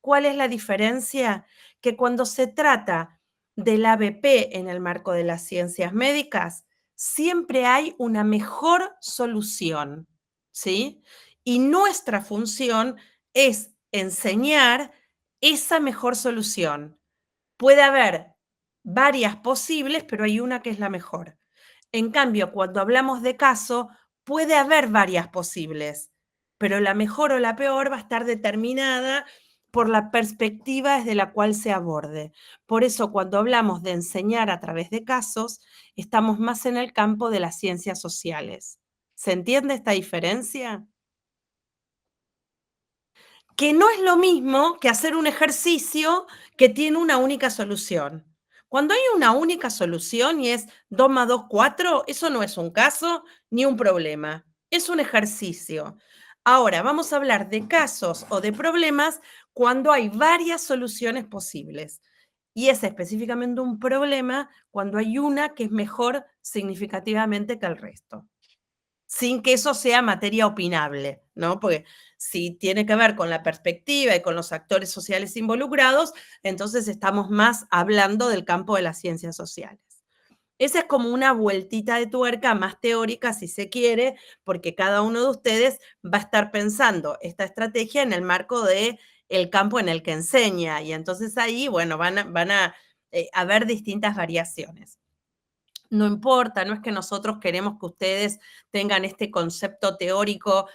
¿Cuál es la diferencia? Que cuando se trata del ABP en el marco de las ciencias médicas, siempre hay una mejor solución, ¿sí? Y nuestra función es enseñar esa mejor solución. Puede haber varias posibles, pero hay una que es la mejor. En cambio, cuando hablamos de caso, puede haber varias posibles, pero la mejor o la peor va a estar determinada por la perspectiva desde la cual se aborde. Por eso, cuando hablamos de enseñar a través de casos, estamos más en el campo de las ciencias sociales. ¿Se entiende esta diferencia? Que no es lo mismo que hacer un ejercicio que tiene una única solución. Cuando hay una única solución y es 2 más 2, 4, eso no es un caso ni un problema, es un ejercicio. Ahora, vamos a hablar de casos o de problemas cuando hay varias soluciones posibles. Y es específicamente un problema cuando hay una que es mejor significativamente que el resto. Sin que eso sea materia opinable, ¿no? Porque si tiene que ver con la perspectiva y con los actores sociales involucrados, entonces estamos más hablando del campo de las ciencias sociales. Esa es como una vueltita de tuerca más teórica, si se quiere, porque cada uno de ustedes va a estar pensando esta estrategia en el marco del campo en el que enseña. Y entonces ahí, bueno, van a haber distintas variaciones. No importa, no es que nosotros queremos que ustedes tengan este concepto teórico,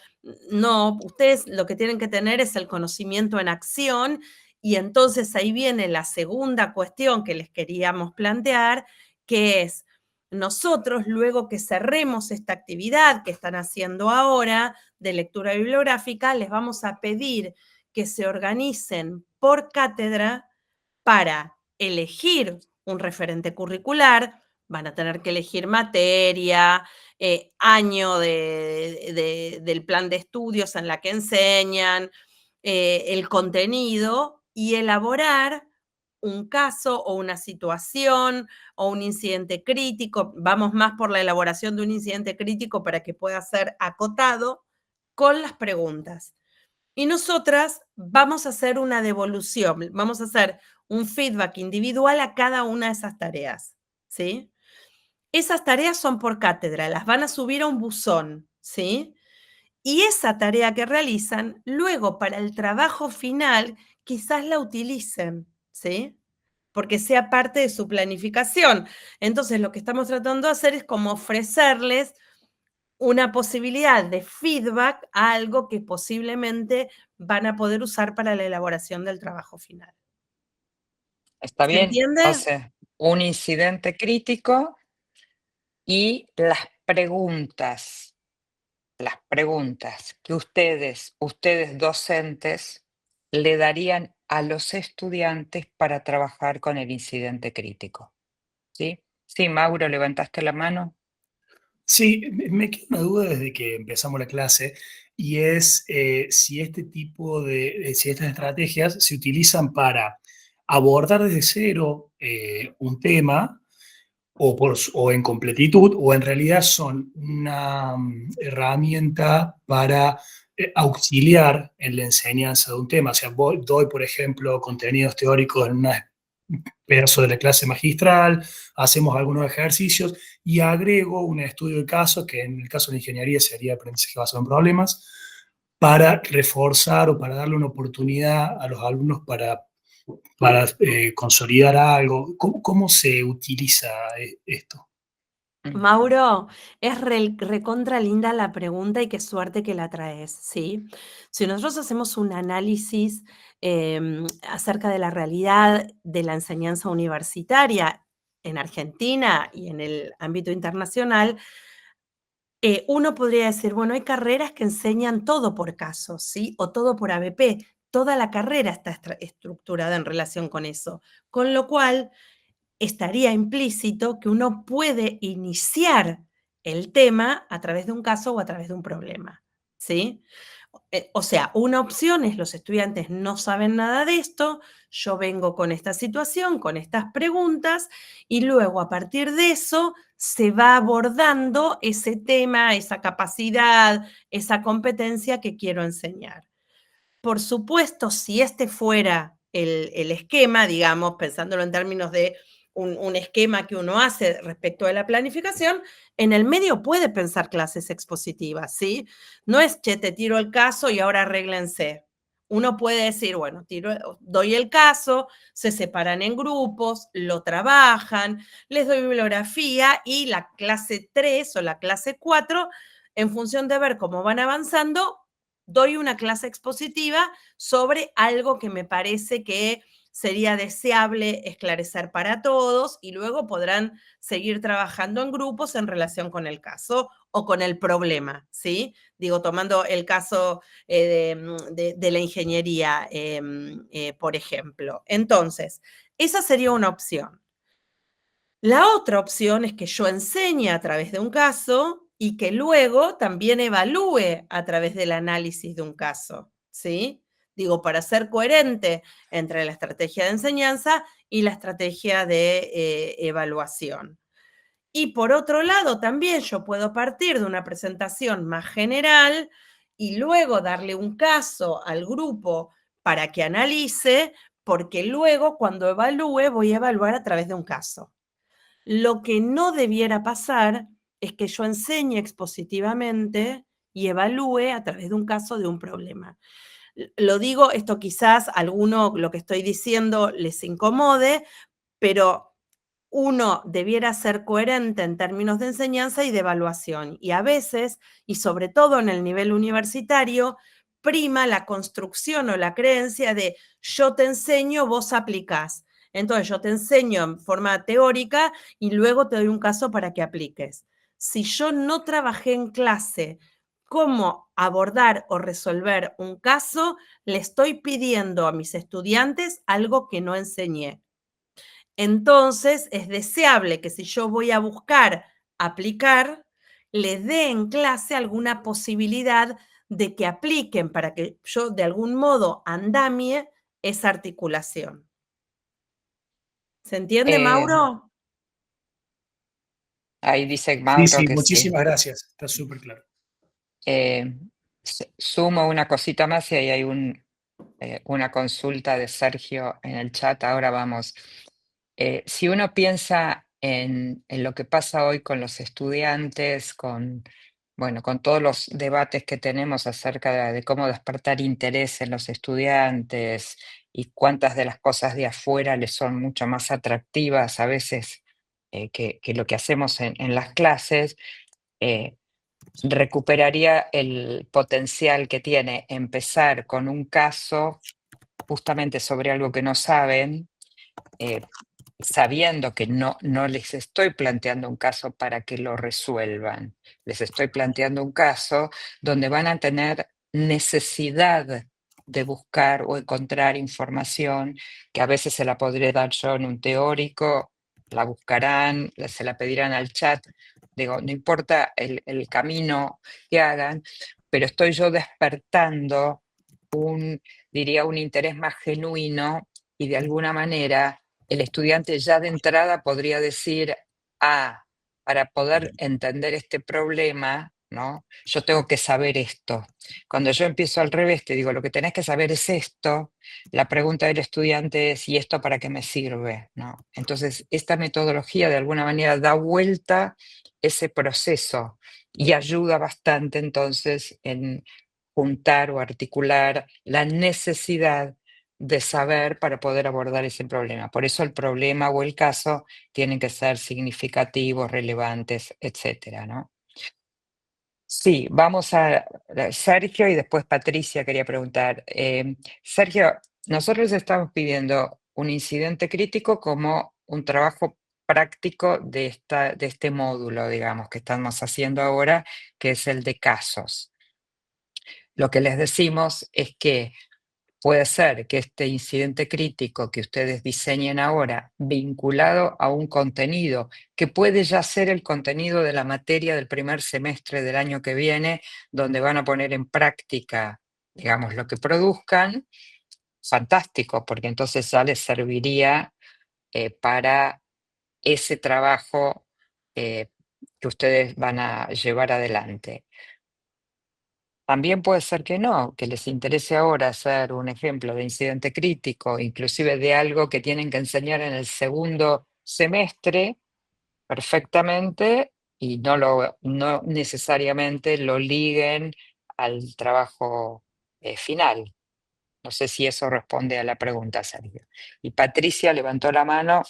no, ustedes lo que tienen que tener es el conocimiento en acción y entonces ahí viene la segunda cuestión que les queríamos plantear, que es nosotros luego que cerremos esta actividad que están haciendo ahora de lectura bibliográfica, les vamos a pedir que se organicen por cátedra para elegir un referente curricular. Van a tener que elegir materia, año del plan de estudios en la que enseñan, el contenido y elaborar un caso o una situación o un incidente crítico. Vamos más por la elaboración de un incidente crítico para que pueda ser acotado con las preguntas. Y nosotras vamos a hacer una devolución, vamos a hacer un feedback individual a cada una de esas tareas, ¿sí? Esas tareas son por cátedra, las van a subir a un buzón, ¿sí? Y esa tarea que realizan, luego para el trabajo final, quizás la utilicen, ¿sí? Porque sea parte de su planificación. Entonces, lo que estamos tratando de hacer es como ofrecerles una posibilidad de feedback a algo que posiblemente van a poder usar para la elaboración del trabajo final. ¿Está ¿Se bien? entiende? O sea, un incidente crítico y las preguntas las preguntas que ustedes docentes, le darían a los estudiantes para trabajar con el incidente crítico. ¿Sí? Sí, Mauro, levantaste la mano. Sí, me queda una duda desde que empezamos la clase y es si este tipo si estas estrategias se utilizan para abordar desde cero un tema o en completitud, o en realidad son una herramienta para auxiliar en la enseñanza de un tema. O sea, doy, por ejemplo, contenidos teóricos en un pedazo de la clase magistral, hacemos algunos ejercicios y agrego un estudio de caso, que en el caso de la ingeniería sería aprendizaje basado en problemas, para reforzar o para darle una oportunidad a los alumnos para consolidar algo. ¿Cómo se utiliza esto? Mauro, es recontra linda la pregunta y qué suerte que la traes, ¿sí? Si nosotros hacemos un análisis acerca de la realidad de la enseñanza universitaria en Argentina y en el ámbito internacional, uno podría decir, bueno, hay carreras que enseñan todo por casos, ¿sí? O todo por ABP. Toda la carrera está estructurada en relación con eso. Con lo cual, estaría implícito que uno puede iniciar el tema a través de un caso o a través de un problema, ¿sí? O sea, una opción es los estudiantes no saben nada de esto, yo vengo con esta situación, con estas preguntas, y luego a partir de eso se va abordando ese tema, esa capacidad, esa competencia que quiero enseñar. Por supuesto, si este fuera el esquema, digamos, pensándolo en términos de un esquema que uno hace respecto de la planificación, en el medio puede pensar clases expositivas, ¿sí? No es, che, te tiro el caso y ahora arréglense. Uno puede decir, bueno, doy el caso, se separan en grupos, lo trabajan, les doy bibliografía y la clase 3 o la clase 4, en función de ver cómo van avanzando, doy una clase expositiva sobre algo que me parece que sería deseable esclarecer para todos y luego podrán seguir trabajando en grupos en relación con el caso o con el problema, ¿sí? Digo, tomando el caso de la ingeniería, por ejemplo. Entonces, esa sería una opción. La otra opción es que yo enseñe a través de un caso y que luego también evalúe a través del análisis de un caso, ¿sí? Digo, para ser coherente entre la estrategia de enseñanza y la estrategia de evaluación. Y por otro lado, también yo puedo partir de una presentación más general y luego darle un caso al grupo para que analice, porque luego cuando evalúe voy a evaluar a través de un caso. Lo que no debiera pasar es que yo enseñe expositivamente y evalúe a través de un caso de un problema. Lo digo, esto quizás a alguno lo que estoy diciendo les incomode, pero uno debiera ser coherente en términos de enseñanza y de evaluación. Y a veces, y sobre todo en el nivel universitario, prima la construcción o la creencia de yo te enseño, vos aplicás. Entonces yo te enseño en forma teórica y luego te doy un caso para que apliques. Si yo no trabajé en clase cómo abordar o resolver un caso, le estoy pidiendo a mis estudiantes algo que no enseñé. Entonces, es deseable que si yo voy a buscar aplicar, les dé en clase alguna posibilidad de que apliquen para que yo de algún modo andamie esa articulación. ¿Se entiende, Mauro? Ahí dice Mauro Sí, sí, que sí. muchísimas gracias. Está súper claro. Sumo una cosita más y ahí hay una consulta de Sergio en el chat. Ahora vamos. Si uno piensa en lo que pasa hoy con los estudiantes, con todos los debates que tenemos acerca de cómo despertar interés en los estudiantes y cuántas de las cosas de afuera les son mucho más atractivas a veces que lo que hacemos en las clases, recuperaría el potencial que tiene empezar con un caso justamente sobre algo que no saben, sabiendo que no les estoy planteando un caso para que lo resuelvan. Les estoy planteando un caso donde van a tener necesidad de buscar o encontrar información que a veces se la podré dar yo en un teórico, la buscarán, se la pedirán al chat. Digo, no importa el camino que hagan, pero estoy yo despertando diría, un interés más genuino y de alguna manera el estudiante ya de entrada podría decir, para poder entender este problema, ¿no? Yo tengo que saber esto. Cuando yo empiezo al revés, te digo, lo que tenés que saber es esto, la pregunta del estudiante es, ¿y esto para qué me sirve? ¿No? Entonces, esta metodología de alguna manera da vuelta ese proceso y ayuda bastante entonces en juntar o articular la necesidad de saber para poder abordar ese problema. Por eso el problema o el caso tienen que ser significativos, relevantes, etcétera, ¿no? Sí, vamos a Sergio y después Patricia quería preguntar. Sergio, nosotros estamos pidiendo un incidente crítico como un trabajo práctico de este módulo, digamos, que estamos haciendo ahora, que es el de casos. Lo que les decimos es que puede ser que este incidente crítico que ustedes diseñen ahora, vinculado a un contenido, que puede ya ser el contenido de la materia del primer semestre del año que viene, donde van a poner en práctica, digamos, lo que produzcan, fantástico, porque entonces ya les serviría para ese trabajo que ustedes van a llevar adelante. También puede ser que no, que les interese ahora hacer un ejemplo de incidente crítico, inclusive de algo que tienen que enseñar en el segundo semestre perfectamente y no necesariamente lo liguen al trabajo final. No sé si eso responde a la pregunta, Sergio. Y Patricia levantó la mano.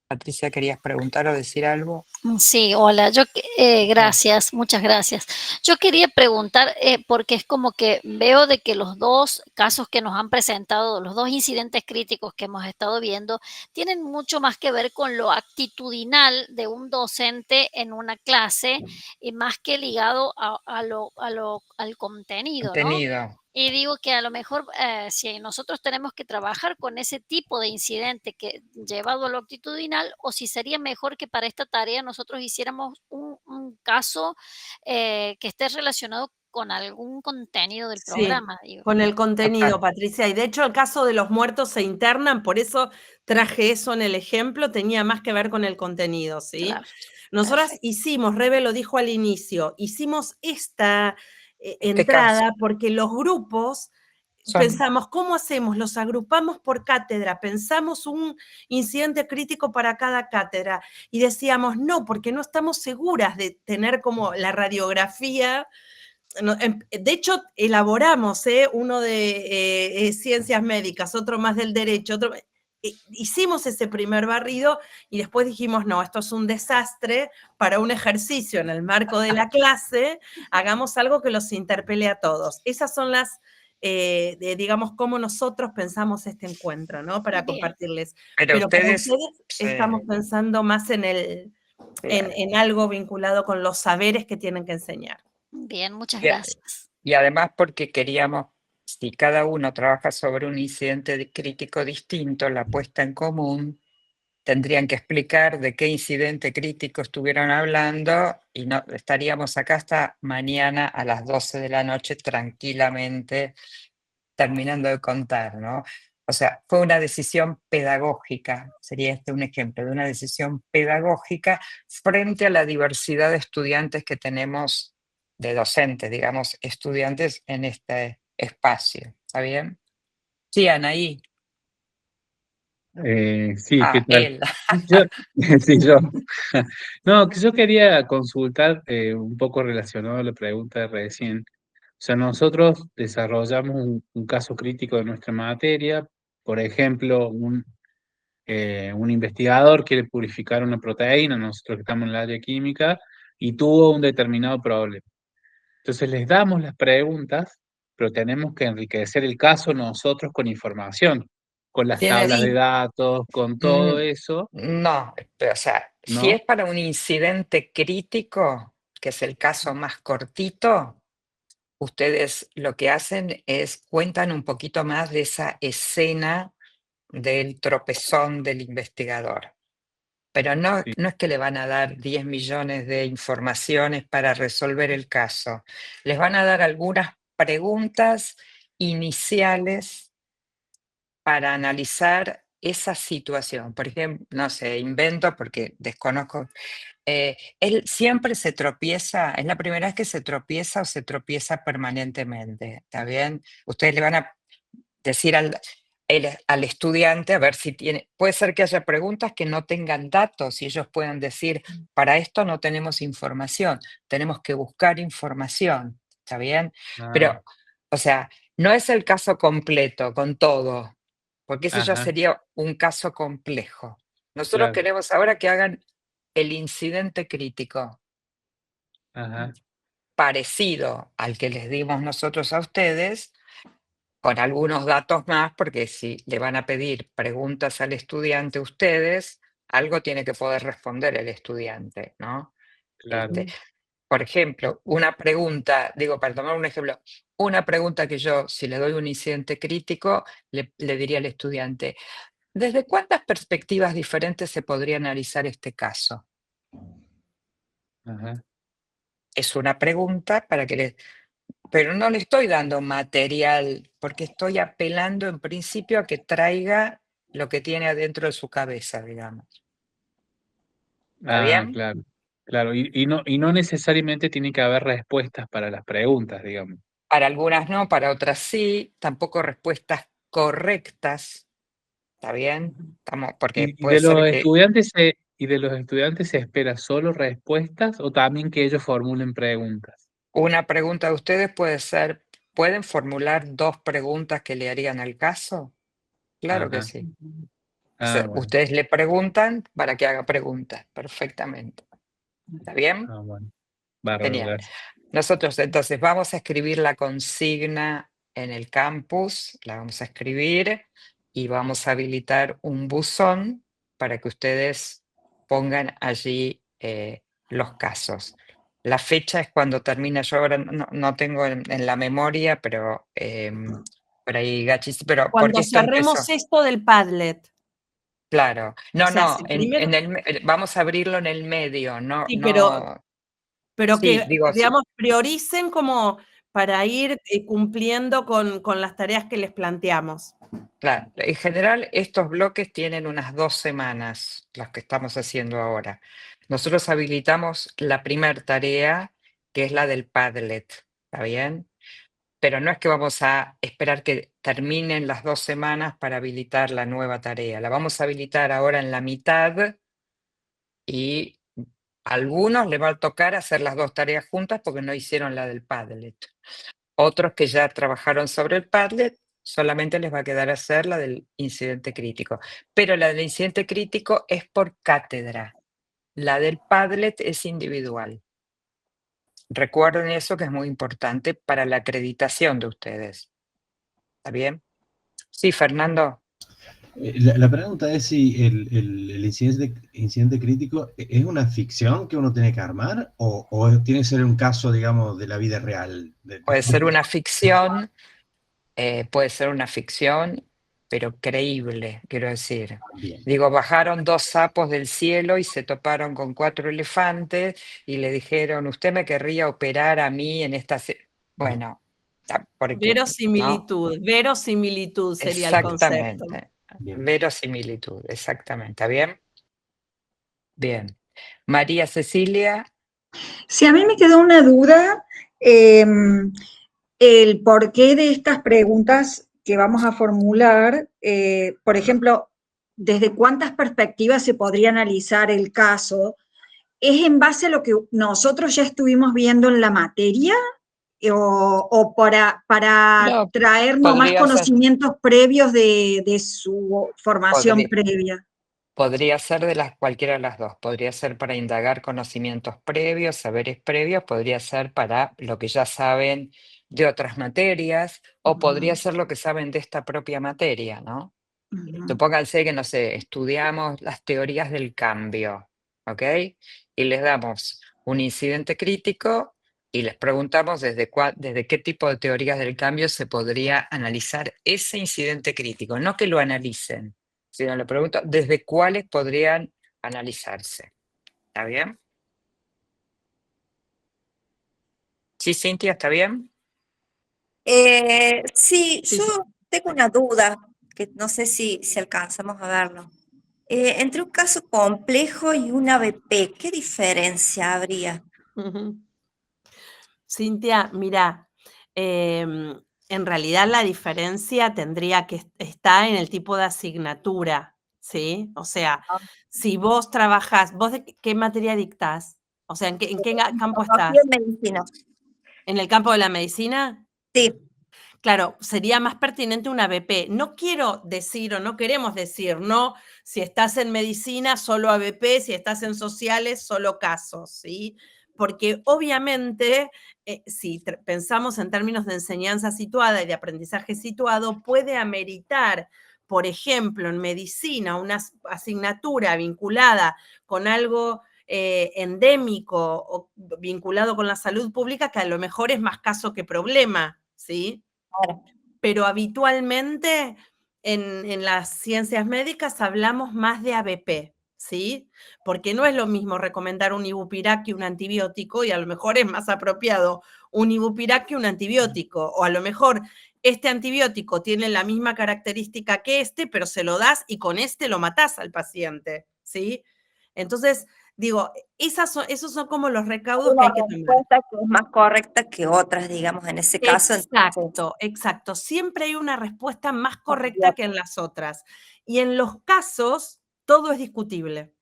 Patricia, ¿querías preguntar o decir algo? Sí, hola, gracias, muchas gracias. Yo quería preguntar, porque es como que veo de que los dos casos que nos han presentado, los dos incidentes críticos que hemos estado viendo, tienen mucho más que ver con lo actitudinal de un docente en una clase y más que ligado al contenido, ¿no? Contenido. Y digo que a lo mejor si nosotros tenemos que trabajar con ese tipo de incidente que llevado a lo actitudinal, o si sería mejor que para esta tarea nosotros hiciéramos un caso que esté relacionado con algún contenido del Sí, programa. Digo. con el contenido, Patricia. Y de hecho el caso de los muertos se internan, por eso traje eso en el ejemplo, tenía más que ver con el contenido, ¿sí? Claro. Nosotras hicimos, Rebe lo dijo al inicio, hicimos esta entrada porque los grupos pensamos, ¿cómo hacemos? Los agrupamos por cátedra, pensamos un incidente crítico para cada cátedra y decíamos, no, porque no estamos seguras de tener como la radiografía. De hecho, elaboramos uno de ciencias médicas, otro más del derecho, hicimos ese primer barrido y después dijimos, no, esto es un desastre para un ejercicio en el marco de la clase, hagamos algo que los interpele a todos. Esas son las, digamos, cómo nosotros pensamos este encuentro, ¿no? Para compartirles. Pero para ustedes estamos pensando más en algo vinculado con los saberes que tienen que enseñar. Bien, muchas gracias. Y además porque queríamos, si cada uno trabaja sobre un incidente crítico distinto, la puesta en común, tendrían que explicar de qué incidente crítico estuvieron hablando y no estaríamos acá hasta mañana a las 12 de la noche tranquilamente terminando de contar, ¿no? O sea, fue una decisión pedagógica, sería este un ejemplo de una decisión pedagógica frente a la diversidad de estudiantes que tenemos, de docentes, digamos, estudiantes en este espacio. ¿Está bien? Sí, Anaí. Sí, ¿qué tal? Él. Sí, yo. No, que yo quería consultar un poco relacionado a la pregunta de recién. O sea, nosotros desarrollamos un caso crítico de nuestra materia. Por ejemplo, un investigador quiere purificar una proteína, nosotros que estamos en el área química, y tuvo un determinado problema. Entonces les damos las preguntas, pero tenemos que enriquecer el caso nosotros con información. con las Tiene tablas de di- datos, con todo Mm, eso, No, pero, o sea, si ¿no? es para un incidente crítico, que es el caso más cortito, ustedes lo que hacen es cuentan un poquito más de esa escena del tropezón del investigador. Pero no, Sí. no es que le van a dar 10 millones de informaciones para resolver el caso. Les van a dar algunas preguntas iniciales para analizar esa situación. Por ejemplo, no sé, invento porque desconozco. Él siempre se tropieza, es la primera vez que se tropieza o se tropieza permanentemente, ¿está bien? Ustedes le van a decir al estudiante a ver si tiene, puede ser que haya preguntas que no tengan datos y ellos puedan decir, para esto no tenemos información, tenemos que buscar información, ¿está bien? Ah, Pero, o sea, no es el caso completo con todo, porque ese ya ajá, sería un caso complejo. Nosotros claro, queremos ahora que hagan el incidente crítico ajá, parecido al que les dimos nosotros a ustedes, con algunos datos más, porque si le van a pedir preguntas al estudiante ustedes, algo tiene que poder responder el estudiante, ¿no? claro. Por ejemplo, una pregunta, digo, para tomar un ejemplo, una pregunta que yo, si le doy un incidente crítico, le diría al estudiante, ¿desde cuántas perspectivas diferentes se podría analizar este caso? Ajá. Es una pregunta para que pero no le estoy dando material, porque estoy apelando en principio a que traiga lo que tiene adentro de su cabeza, digamos. ¿Está Ah, bien? claro, claro. Y no necesariamente tiene que haber respuestas para las preguntas, digamos. Para algunas no, para otras sí, tampoco respuestas correctas, ¿está bien? Porque ¿Y puede ser que de los estudiantes se espera solo respuestas o también que ellos formulen preguntas? una pregunta de ustedes puede ser, ¿pueden formular 2 preguntas que le harían al caso? Claro que Ajá. sí. Ah, bueno. Ustedes le preguntan para que haga preguntas, perfectamente. ¿Está bien? Ah, bueno. Bárbaro, Genial. gracias. Nosotros entonces vamos a escribir la consigna en el campus, la vamos a escribir y vamos a habilitar un buzón para que ustedes pongan allí los casos. La fecha es cuando termina, yo ahora no tengo en la memoria, pero por ahí Gachis, pero porque Cuando esto cerremos empezó. esto del Padlet. Claro, O no, sea, no, si primero, vamos a abrirlo en el medio, no, sí, no, pero sí, que, digo, digamos, prioricen como para ir cumpliendo con las tareas que les planteamos. claro, en general estos bloques tienen unas 2 semanas, las que estamos haciendo ahora. Nosotros habilitamos la primer tarea, que es la del Padlet, ¿está bien? Pero no es que vamos a esperar que terminen las 2 semanas para habilitar la nueva tarea. La vamos a habilitar ahora en la mitad y a algunos les va a tocar hacer las 2 tareas juntas porque no hicieron la del Padlet. Otros que ya trabajaron sobre el Padlet, solamente les va a quedar hacer la del incidente crítico. Pero la del incidente crítico es por cátedra. La del Padlet es individual. Recuerden eso que es muy importante para la acreditación de ustedes. ¿Está bien? Sí, Fernando. La pregunta es si el incidente crítico es una ficción que uno tiene que armar o tiene que ser un caso, digamos, de la vida real. Puede ser una ficción, pero creíble, quiero decir. Bien. Digo, bajaron 2 sapos del cielo y se toparon con 4 elefantes y le dijeron, ¿usted me querría operar a mí en esta... Bueno, porque, ¿no? Verosimilitud sería el concepto. Exactamente. Verosimilitud, exactamente. ¿Está bien? Bien. María Cecilia. Si a mí me quedó una duda, el porqué de estas preguntas que vamos a formular, por ejemplo, ¿desde cuántas perspectivas se podría analizar el caso? ¿Es en base a lo que nosotros ya estuvimos viendo en la materia o para No, traernos más podría ser. conocimientos previos de su formación previa? Podría ser cualquiera de las dos. Podría ser para indagar conocimientos previos, saberes previos, podría ser para lo que ya saben de otras materias, o podría ser lo que saben de esta propia materia, ¿no? Supónganse que, no sé, estudiamos las teorías del cambio, ¿ok? Y les damos un incidente crítico y les preguntamos desde qué tipo de teorías del cambio se podría analizar ese incidente crítico. No que lo analicen, sino le pregunto desde cuáles podrían analizarse. ¿Está bien? Sí, Cintia, ¿está bien? Sí, yo tengo una duda, que no sé si alcanzamos a verlo. Entre un caso complejo y un ABP, ¿qué diferencia habría? Cintia, mira, en realidad la diferencia tendría que estar en el tipo de asignatura, ¿sí? O sea, si vos trabajás, ¿vos de qué materia dictás? O sea, ¿en qué campo estás? En medicina. ¿En el campo de la medicina? Sí. Claro, sería más pertinente una ABP. No quiero decir o no queremos decir, no, si estás en medicina, solo ABP, si estás en sociales, solo casos, ¿sí? Porque obviamente, si pensamos en términos de enseñanza situada y de aprendizaje situado, puede ameritar, por ejemplo, en medicina, una asignatura vinculada con algo endémico o vinculado con la salud pública que a lo mejor es más caso que problema, ¿sí? Pero habitualmente en las ciencias médicas hablamos más de ABP, ¿sí? Porque no es lo mismo recomendar un ibupirac que un antibiótico y a lo mejor es más apropiado un ibupirac que un antibiótico, o a lo mejor este antibiótico tiene la misma característica que este, pero se lo das y con este lo matás al paciente, ¿sí? Entonces, digo, esos son como los recaudos que hay que tomar. Respuesta que es más correcta que otras, digamos, en ese caso. Exacto, exacto. Siempre hay una respuesta más correcta que en las otras. Y en los casos, todo es discutible.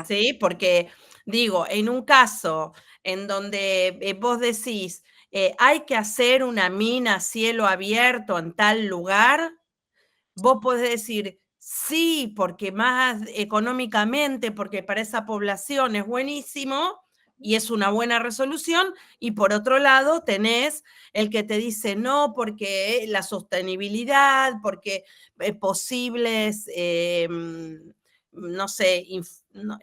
¿Sí? Porque, digo, en un caso en donde vos decís, hay que hacer una mina a cielo abierto en tal lugar, vos podés decir, sí, porque más económicamente, porque para esa población es buenísimo y es una buena resolución, y por otro lado tenés el que te dice no, porque la sostenibilidad, porque posibles, no sé, No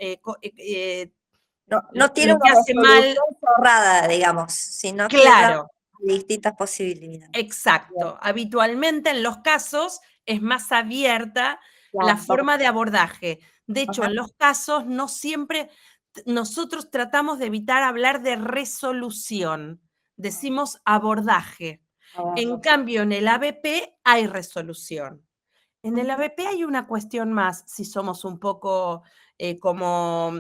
tiene lo que una hace mal. resolución cerrada, digamos, sino Claro. que da distintas posibilidades. Exacto. Habitualmente en los casos es más abierta la Claro. forma de abordaje. De hecho, en los casos no siempre, nosotros tratamos de evitar hablar de resolución, decimos abordaje. En cambio, en el ABP hay resolución. En el ABP hay una cuestión más, si somos un poco como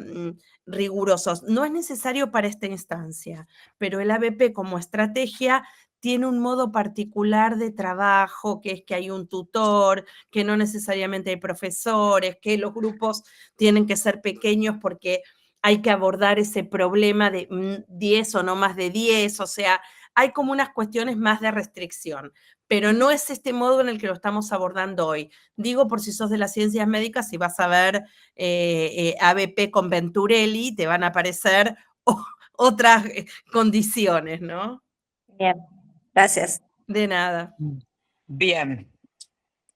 rigurosos. No es necesario para esta instancia, pero el ABP como estrategia tiene un modo particular de trabajo, que es que hay un tutor, que no necesariamente hay profesores, que los grupos tienen que ser pequeños porque hay que abordar ese problema de 10 o no más de 10, o sea, hay como unas cuestiones más de restricción, pero no es este modo en el que lo estamos abordando hoy. Digo, por si sos de las ciencias médicas, si vas a ver ABP con Venturelli, te van a aparecer otras condiciones, ¿no? Bien, gracias. De nada. Bien,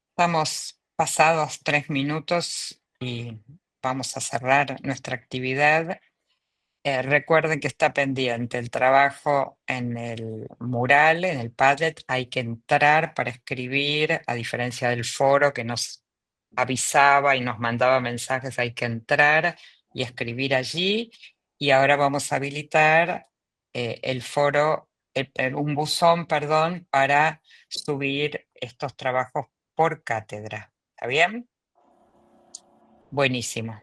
estamos pasados 3 minutos y vamos a cerrar nuestra actividad. Recuerden que está pendiente el trabajo en el mural, en el Padlet. Hay que entrar para escribir, a diferencia del foro que nos avisaba y nos mandaba mensajes, hay que entrar y escribir allí. Y ahora vamos a habilitar el foro, un buzón, perdón, para subir estos trabajos por cátedra. ¿Está bien? Buenísimo.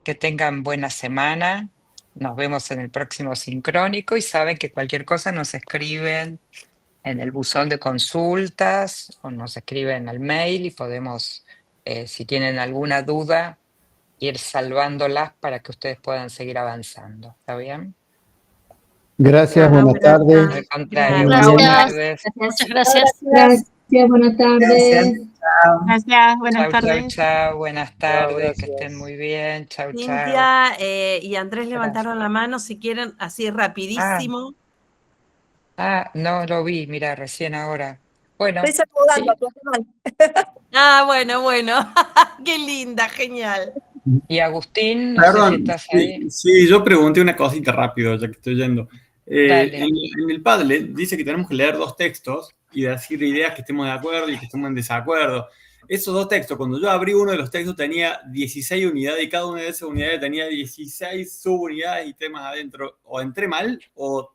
Que tengan buena semana. Nos vemos en el próximo sincrónico y saben que cualquier cosa nos escriben en el buzón de consultas o nos escriben al mail y podemos, si tienen alguna duda, ir salvándolas para que ustedes puedan seguir avanzando. ¿Está bien? Gracias, buenas tardes. Al contrario, Muy buenas bien. tardes. Muchas gracias. Gracias, buenas tardes. Gracias, buenas Chau, tardes. chau, buenas tardes, que gracias. estén muy bien. Chau, chau. Cintia y Andrés levantaron la mano, si quieren, así rapidísimo. No lo vi, mira, recién ahora. Bueno, Estoy saludando a sí. tu hermano. Ah, bueno. Qué linda, genial. Y Agustín, no sé si Perdón, estás ahí. sí, yo pregunté una cosita rápido, ya que estoy yendo. Dale. En el Padlet dice que tenemos que leer 2 textos y decir ideas que estemos de acuerdo y que estemos en desacuerdo. Esos 2 textos, cuando yo abrí uno de los textos tenía 16 unidades y cada una de esas unidades tenía 16 subunidades y temas adentro. O entré mal o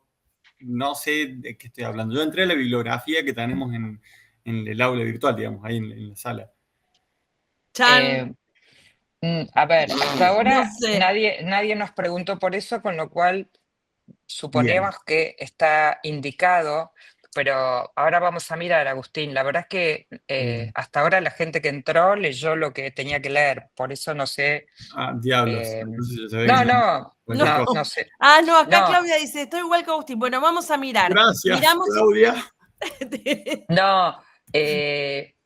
no sé de qué estoy hablando. Yo entré a la bibliografía que tenemos en el aula virtual, digamos, ahí en la sala. A ver, hasta ahora No sé. nadie nos preguntó por eso, con lo cual Bien. suponemos que está indicado, pero ahora vamos a mirar, Agustín. La verdad es que hasta ahora la gente que entró leyó lo que tenía que leer, por eso no sé. Ah, diablos. Entonces ya se ve No sé. Ah, no, acá No. Claudia dice, estoy igual que Agustín. Bueno, vamos a mirar. Gracias, Miramos. Claudia. No,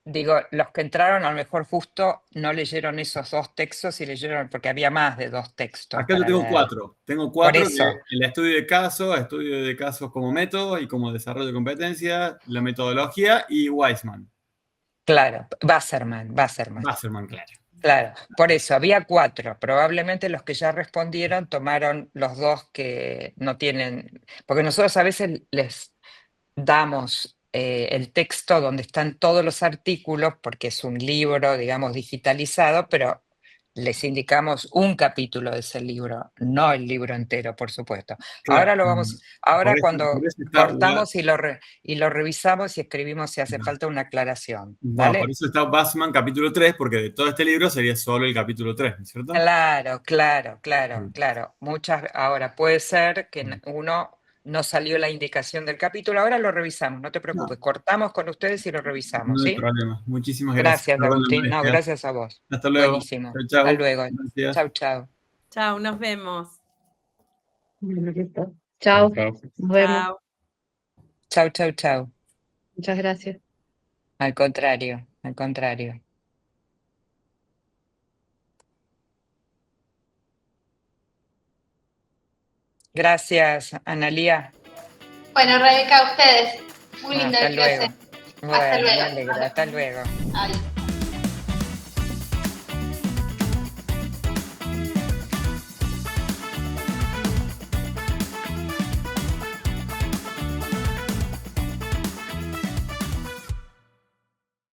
digo, los que entraron a lo mejor justo no leyeron esos 2 textos y leyeron, porque había más de 2 textos. Acá yo para tengo leer. 4. Tengo 4, Por eso. el estudio de casos como método y como desarrollo de competencia, la metodología y Weissman. Claro, Wasserman, claro. Claro, por eso, había 4. Probablemente los que ya respondieron tomaron los 2 que no tienen, porque nosotros a veces les damos el texto donde están todos los artículos, porque es un libro, digamos, digitalizado, pero les indicamos un capítulo de ese libro, no el libro entero, por supuesto. Claro. Ahora Por cuando eso está cortamos y lo revisamos y escribimos si hace falta una aclaración. Bueno, ¿Vale? por eso está Weissman capítulo 3, porque de todo este libro sería solo el capítulo 3, ¿no es cierto? Claro. Ahora puede ser que uno no salió la indicación del capítulo, ahora lo revisamos, no te preocupes, cortamos con ustedes y lo revisamos, No hay ¿sí? problema. Muchísimas gracias. Gracias, Agustín. No, gracias a vos. Hasta luego. Buenísimo. Chau. Hasta luego. Gracias. Chau. Chao, nos vemos. Chao. Chao. Nos vemos. Chau. Muchas gracias. Al contrario. Gracias, Analía. Bueno, Rebeca, a ustedes. Muy linda Hasta la clase. luego. Bueno, me alegra. Hasta luego. Adiós.